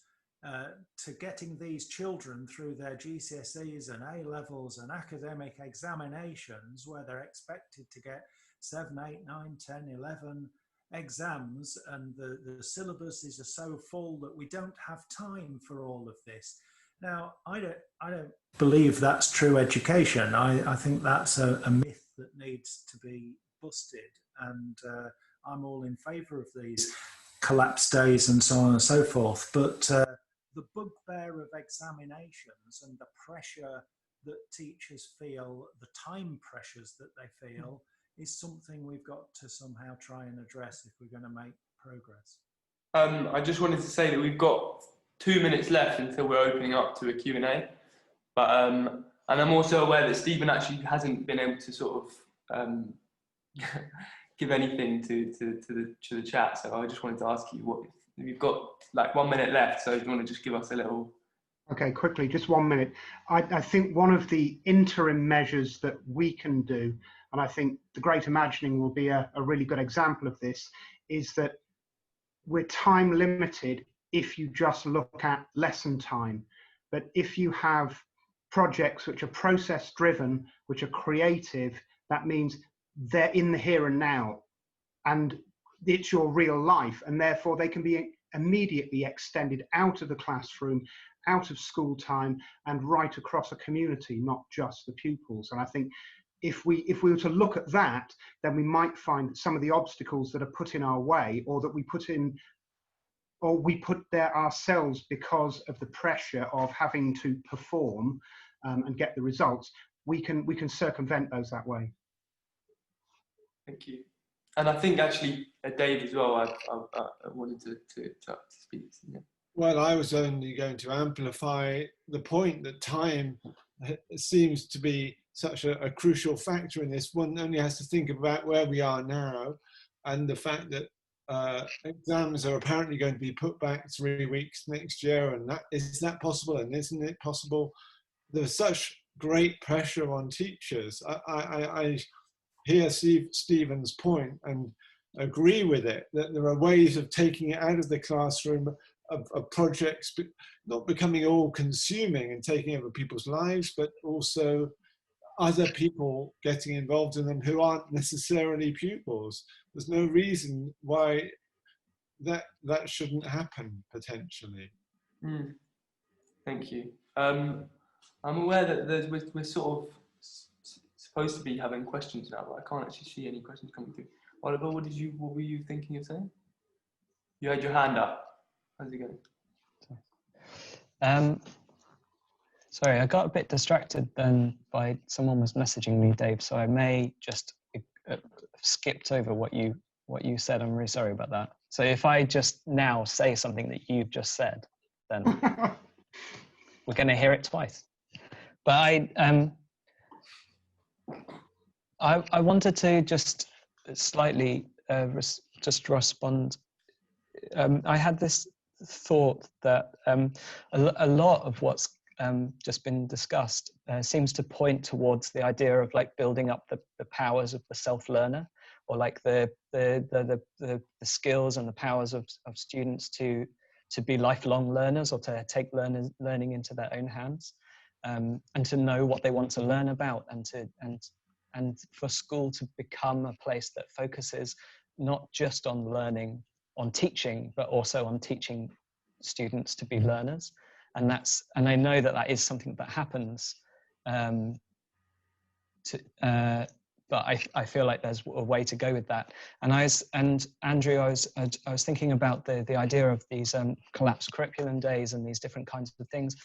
to getting these children through their GCSEs and A-levels and academic examinations, where they're expected to get 7, 8, 9, 10, 11 exams, and the syllabuses are so full that we don't have time for all of this. Now, I don't believe that's true education. I think that's a myth that needs to be busted, and I'm all in favour of these collapse days and so on and so forth. But the bugbear of examinations and the pressure that teachers feel, the time pressures that they feel, is something we've got to somehow try and address if we're going to make progress.
I just wanted to say that we've got 2 minutes left until we're opening up to a Q&A. But and I'm also aware that Stephen actually hasn't been able to sort of give anything to the chat. So I just wanted to ask you, we've got like 1 minute left. So if you want to just give us a little.
Okay, quickly, just 1 minute. I think one of the interim measures that we can do, and I think the Great Imagining will be a really good example of this, is that we're time limited if you just look at lesson time. But if you have projects which are process driven, which are creative, that means they're in the here and now, and it's your real life, and therefore they can be immediately extended out of the classroom, out of school time, and right across a community, not just the pupils. And I think if we were to look at that, then we might find that some of the obstacles that are put in our way, or that we put there ourselves because of the pressure of having to perform and get the results, we can circumvent those that way.
Thank you. And I think actually Dave as well, I wanted to speak. Yeah.
Well, I was only going to amplify the point that time seems to be such a crucial factor in this. One only has to think about where we are now, and the fact that exams are apparently going to be put back 3 weeks next year, and is that possible, and isn't it possible? There's such great pressure on teachers. hear Stephen's point and agree with it, that there are ways of taking it out of the classroom, of projects not becoming all consuming and taking over people's lives, but also other people getting involved in them who aren't necessarily pupils. There's no reason why that shouldn't happen, potentially.
Thank you. I'm aware that we're sort of supposed to be having questions now, but I can't actually see any questions coming through. Oliver, what were you thinking of saying? You had your hand up. How's it going?
Sorry, I got a bit distracted then by someone was messaging me, Dave, so I may just skipped over what you said. I'm really sorry about that. So if I just now say something that you've just said, then we're going to hear it twice. But I wanted to just slightly just respond. I had this thought that a lot of what's just been discussed seems to point towards the idea of like building up the powers of the self-learner, or like the skills and the powers of students to be lifelong learners, or to take learning into their own hands, and to know what they want to learn about, and for school to become a place that focuses not just on learning, on teaching, but also on teaching students to be learners. And I know that is something that happens, but I feel like there's a way to go with that. And Andrew, I was thinking about the idea of these collapsed curriculum days and these different kinds of things,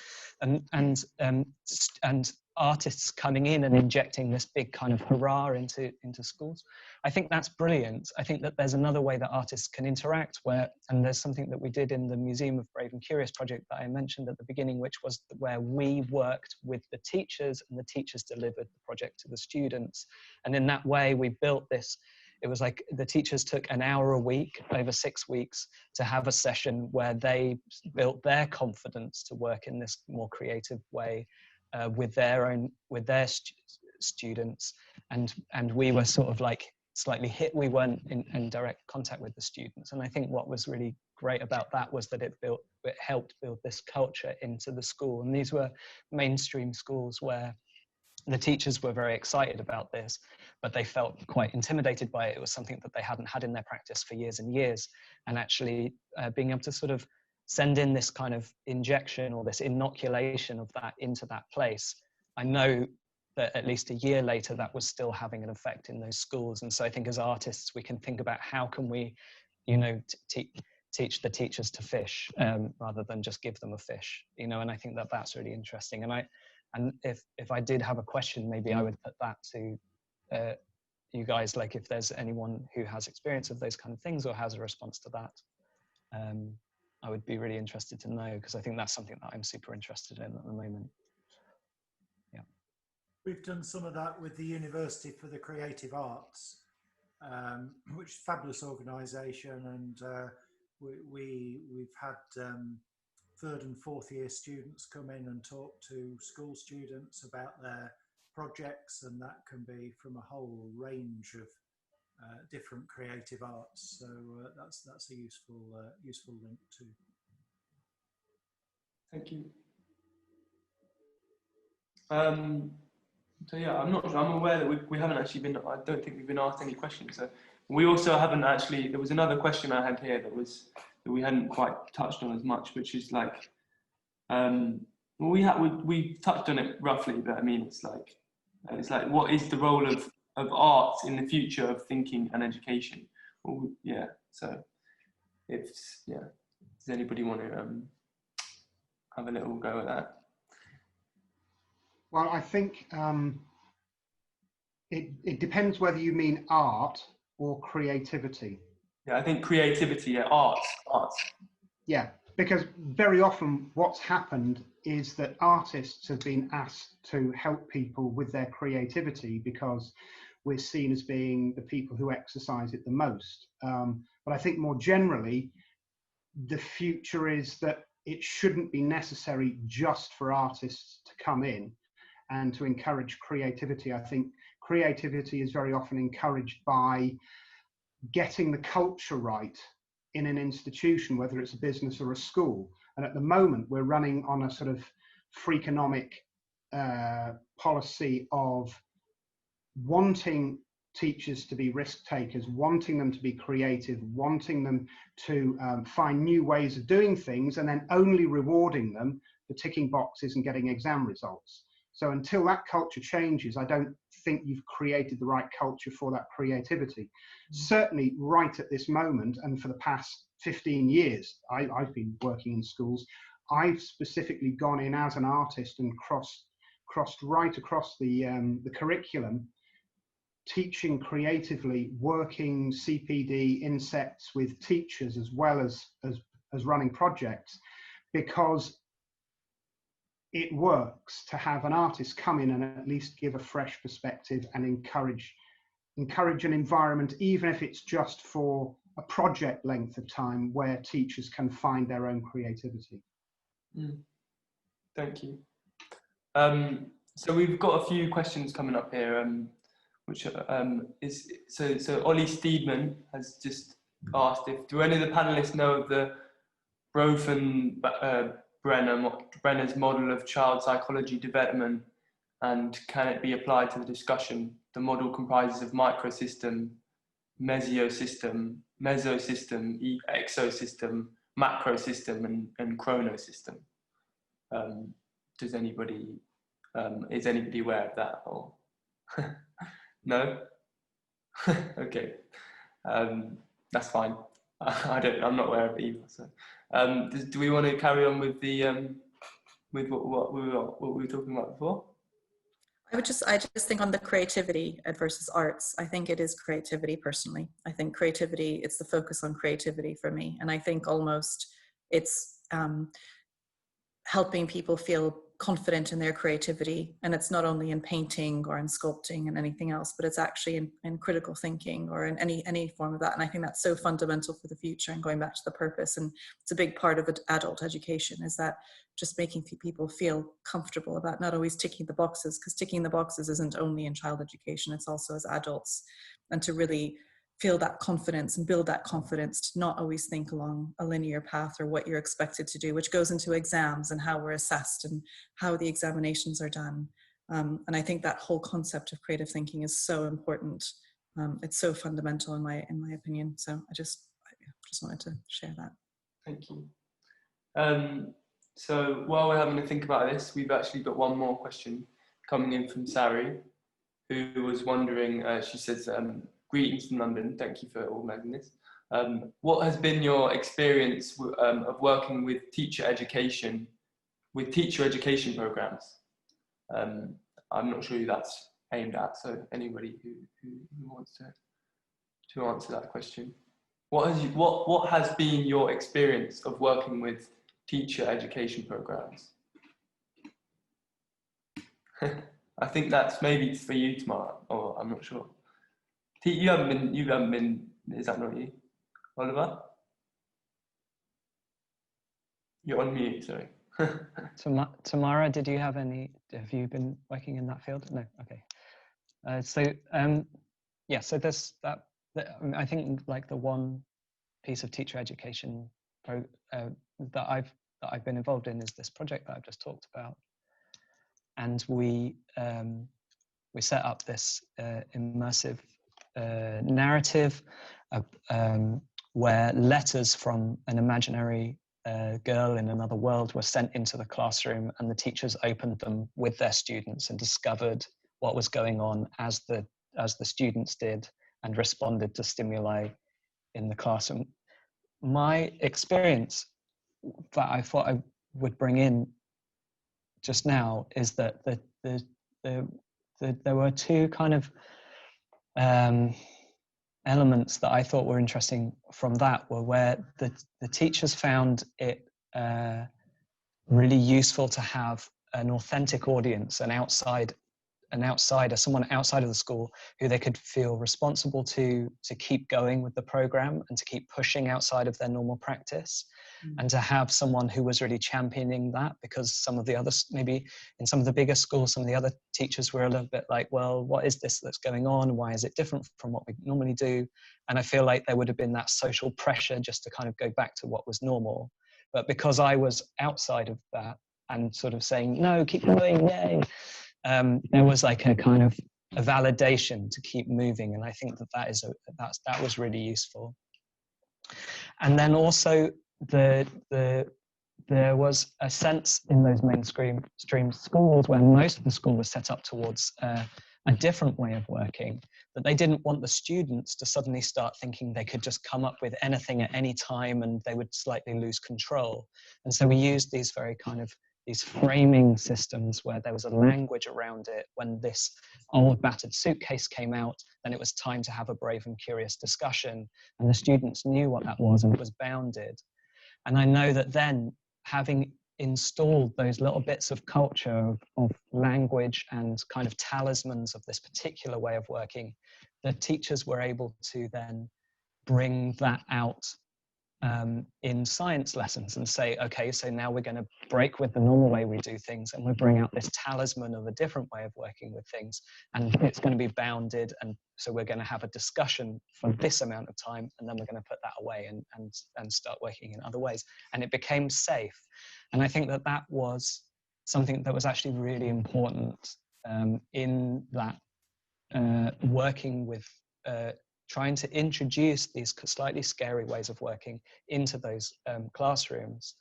and artists coming in and injecting this big kind of hurrah into schools. I think that's brilliant. I think that there's another way that artists can interact, and there's something that we did in the Museum of Brave and Curious project that I mentioned at the beginning, which was where we worked with the teachers, and the teachers delivered the project to the students. And in that way, we built this. It was like the teachers took an hour a week over 6 weeks to have a session where they built their confidence to work in this more creative way with their students, and we were sort of like slightly hit. We weren't in direct contact with the students, and I think what was really great about that was that it helped build this culture into the school. And these were mainstream schools where the teachers were very excited about this, but they felt quite intimidated by it. It was something that they hadn't had in their practice for years and years, and actually being able to sort of send in this kind of injection or this inoculation of that into that place. I know that at least a year later, that was still having an effect in those schools. And so I think as artists, we can think about how can we, teach the teachers to fish rather than just give them a fish, and I think that that's really interesting. And if I did have a question, maybe I would put that to you guys, like if there's anyone who has experience of those kind of things or has a response to that. I would be really interested to know, because I think that's something that I'm super interested in at the moment. Yeah.
We've done some of that with the University for the Creative Arts, which is a fabulous organisation, and we've had third and fourth year students come in and talk to school students about their projects, and that can be from a whole range of different creative arts. So that's a useful link too.
Thank you. So yeah, I'm aware that we haven't actually been. I don't think we've been asked any questions. So we also haven't actually. There was another question I had here that we hadn't quite touched on as much, which is like, we touched on it roughly, but I mean it's like what is the role of art in the future of thinking and education? Well, yeah. So does anybody want to have a little go at that?
Well, I think it depends whether you mean art or creativity.
Yeah, I think creativity, art.
Yeah, because very often what's happened is that artists have been asked to help people with their creativity because we're seen as being the people who exercise it the most. But I think more generally, the future is that it shouldn't be necessary just for artists to come in and to encourage creativity. I think creativity is very often encouraged by getting the culture right in an institution, whether it's a business or a school. And at the moment, we're running on a sort of freakonomic policy of wanting teachers to be risk takers, wanting them to be creative, wanting them to find new ways of doing things, and then only rewarding them for ticking boxes and getting exam results. So until that culture changes, I don't think you've created the right culture for that creativity. Certainly right at this moment, and for the past 15 years, I've been working in schools, I've specifically gone in as an artist and crossed right across the curriculum, teaching creatively, working CPD insets with teachers as well as running projects, because it works to have an artist come in and at least give a fresh perspective and encourage an environment, even if it's just for a project length of time, where teachers can find their own creativity.
Thank you. So we've got a few questions coming up here, which so Ollie Steedman has just asked do any of the panelists know of the Brenner's model of child psychology development, and can it be applied to the discussion? The model comprises of microsystem, mesosystem, exosystem, macrosystem, and chronosystem. Does anybody is anybody aware of that? Or no? Okay, that's fine. I'm not aware of it either. So, do we want to carry on with the with what we were talking about before?
I just think on the creativity versus arts, I think it is creativity personally. I think creativity, it's the focus on creativity for me. And I think almost it's helping people feel confident in their creativity. And it's not only in painting or in sculpting and anything else, but it's actually in critical thinking or in any form of that. And I think that's so fundamental for the future, and going back to the purpose. And it's a big part of adult education, is that just making people feel comfortable about not always ticking the boxes, because ticking the boxes isn't only in child education, it's also as adults. And to really feel that confidence and build that confidence to not always think along a linear path or what you're expected to do, which goes into exams and how we're assessed and how the examinations are done. And I think that whole concept of creative thinking is so important. It's so fundamental in my opinion. So I just wanted to share that.
Thank you. So while we're having to think about this, we've actually got one more question coming in from Sari, who was wondering, she says, greetings from London, thank you for organising this. What has been your experience of working with teacher education programs? I'm not sure who that's aimed at, so anybody who wants to answer that question. What has been your experience of working with teacher education programs? I think that's maybe for you tomorrow, or I'm not sure. You haven't been, is that not you? Oliver? You're on mute, sorry.
Tamara, have you been working in that field? No, okay. Yeah, so there's that, I think like the one piece of teacher education that I've been involved in is this project that I've just talked about. And we set up this immersive narrative where letters from an imaginary girl in another world were sent into the classroom, and the teachers opened them with their students and discovered what was going on as the students did and responded to stimuli in the classroom. My experience that I thought I would bring in just now is that there were two kind of elements that I thought were interesting from that, were where the teachers found it really useful to have an authentic audience, an outside an outsider, someone outside of the school who they could feel responsible to keep going with the program and to keep pushing outside of their normal practice. And to have someone who was really championing that, because some of the others, maybe in some of the bigger schools, some of the other teachers were a little bit like, well, what is this that's going on? Why is it different from what we normally do? And I feel like there would have been that social pressure just to kind of go back to what was normal. But because I was outside of that and sort of saying, no, keep going, yay, there was like a kind of a validation to keep moving. And I think that was really useful. And then also, there was a sense in those mainstream schools where most of the school was set up towards a different way of working, that they didn't want the students to suddenly start thinking they could just come up with anything at any time and they would slightly lose control. And so we used these very kind of these framing systems where there was a language around it. When this old battered suitcase came out, then it was time to have a brave and curious discussion, and the students knew what that was and it was bounded. And I know that then, having installed those little bits of culture of language and kind of talismans of this particular way of working, the teachers were able to then bring that out in science lessons and say, okay, so now we're going to break with the normal way we do things and we'll bring out this talisman of a different way of working with things, and it's going to be bounded, and so we're going to have a discussion for this amount of time and then we're going to put that away and start working in other ways. And it became safe. And I think that that was something that was actually really important in that working with trying to introduce these slightly scary ways of working into those classrooms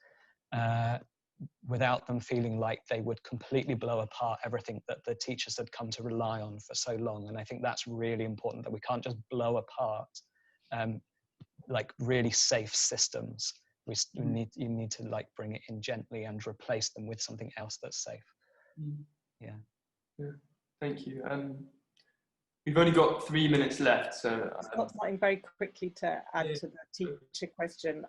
without them feeling like they would completely blow apart everything that the teachers had come to rely on for so long. And I think that's really important, that we can't just blow apart like really safe systems. You need to like bring it in gently and replace them with something else that's safe. Yeah.
Thank you. We've only got 3 minutes left, so
I've got something very quickly to add to the teacher question.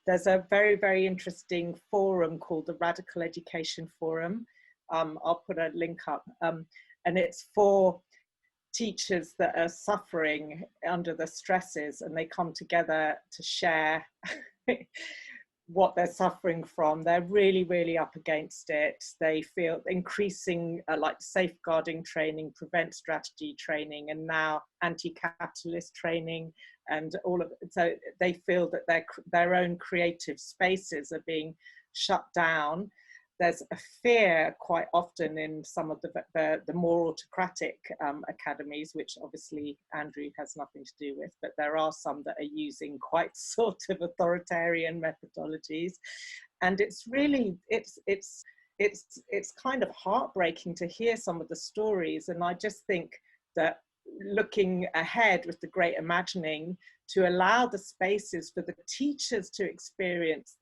There's a very, very interesting forum called the Radical Education Forum. I'll put a link up, and it's for teachers that are suffering under the stresses, and they come together to share what they're suffering from. They're really, really up against it. They feel increasing like safeguarding training, prevent strategy training, and now anti-capitalist training, and all of it. So they feel that their own creative spaces are being shut down. There's a fear quite often in some of the more autocratic academies, which obviously Andrew has nothing to do with, but there are some that are using quite sort of authoritarian methodologies. And it's really, it's kind of heartbreaking to hear some of the stories. And I just think that looking ahead with the great imagining, to allow the spaces for the teachers to experience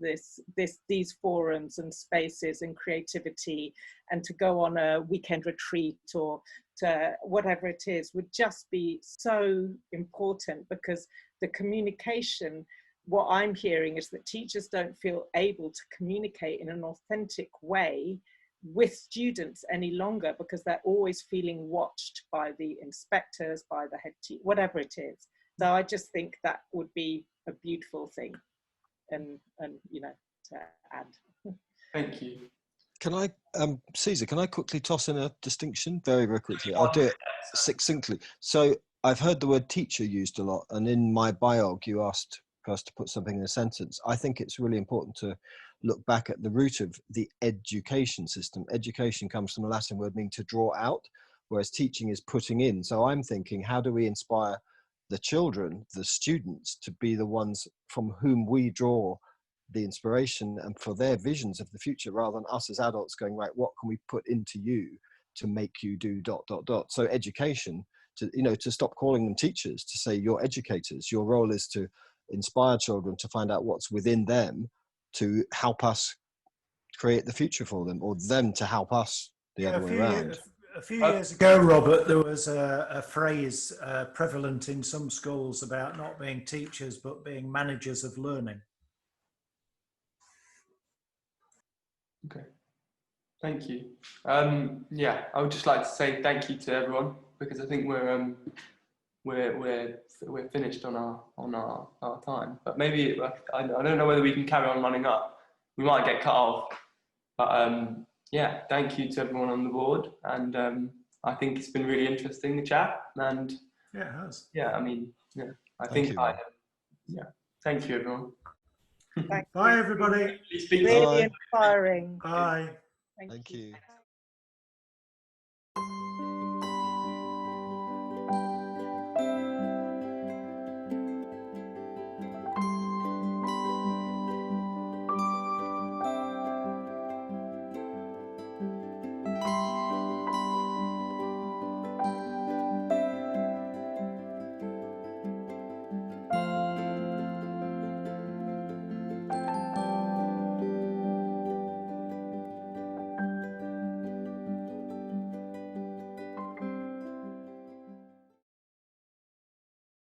these forums and spaces and creativity, and to go on a weekend retreat or to whatever it is, would just be so important, because the communication, what I'm hearing is that teachers don't feel able to communicate in an authentic way with students any longer, because they're always feeling watched by the inspectors, by the head teacher, whatever it is. So I just think that would be a beautiful thing, and you know, to add.
Thank you.
Can I, Caesar, can I quickly toss in a distinction? Very, very quickly. I'll do it succinctly. So I've heard the word teacher used a lot, and in my biog, you asked us to put something in a sentence. I think it's really important to look back at the root of the education system. Education comes from the Latin word meaning to draw out, whereas teaching is putting in. So I'm thinking, how do we inspire the children, the students, to be the ones from whom we draw the inspiration and for their visions of the future, rather than us as adults going, right, what can we put into you to make you do ... So education, to stop calling them teachers, to say you're educators. Your role is to inspire children to find out what's within them to help us create the future for them, or them to help us the other way around.
A few years ago, Robert, there was a phrase prevalent in some schools about not being teachers, but being managers of learning.
Okay. Thank you. Yeah, I would just like to say thank you to everyone, because I think we're finished on our time. But maybe I don't know whether we can carry on running up. We might get cut off. But yeah, thank you to everyone on the board, and I think it's been really interesting, the chat. And
yeah, it has.
Yeah, I mean, yeah, I
Thank
think
you.
yeah. Thank you, everyone.
Thank
Bye,
you.
everybody.
Speak
Really
Bye.
inspiring.
Bye.
Thank you.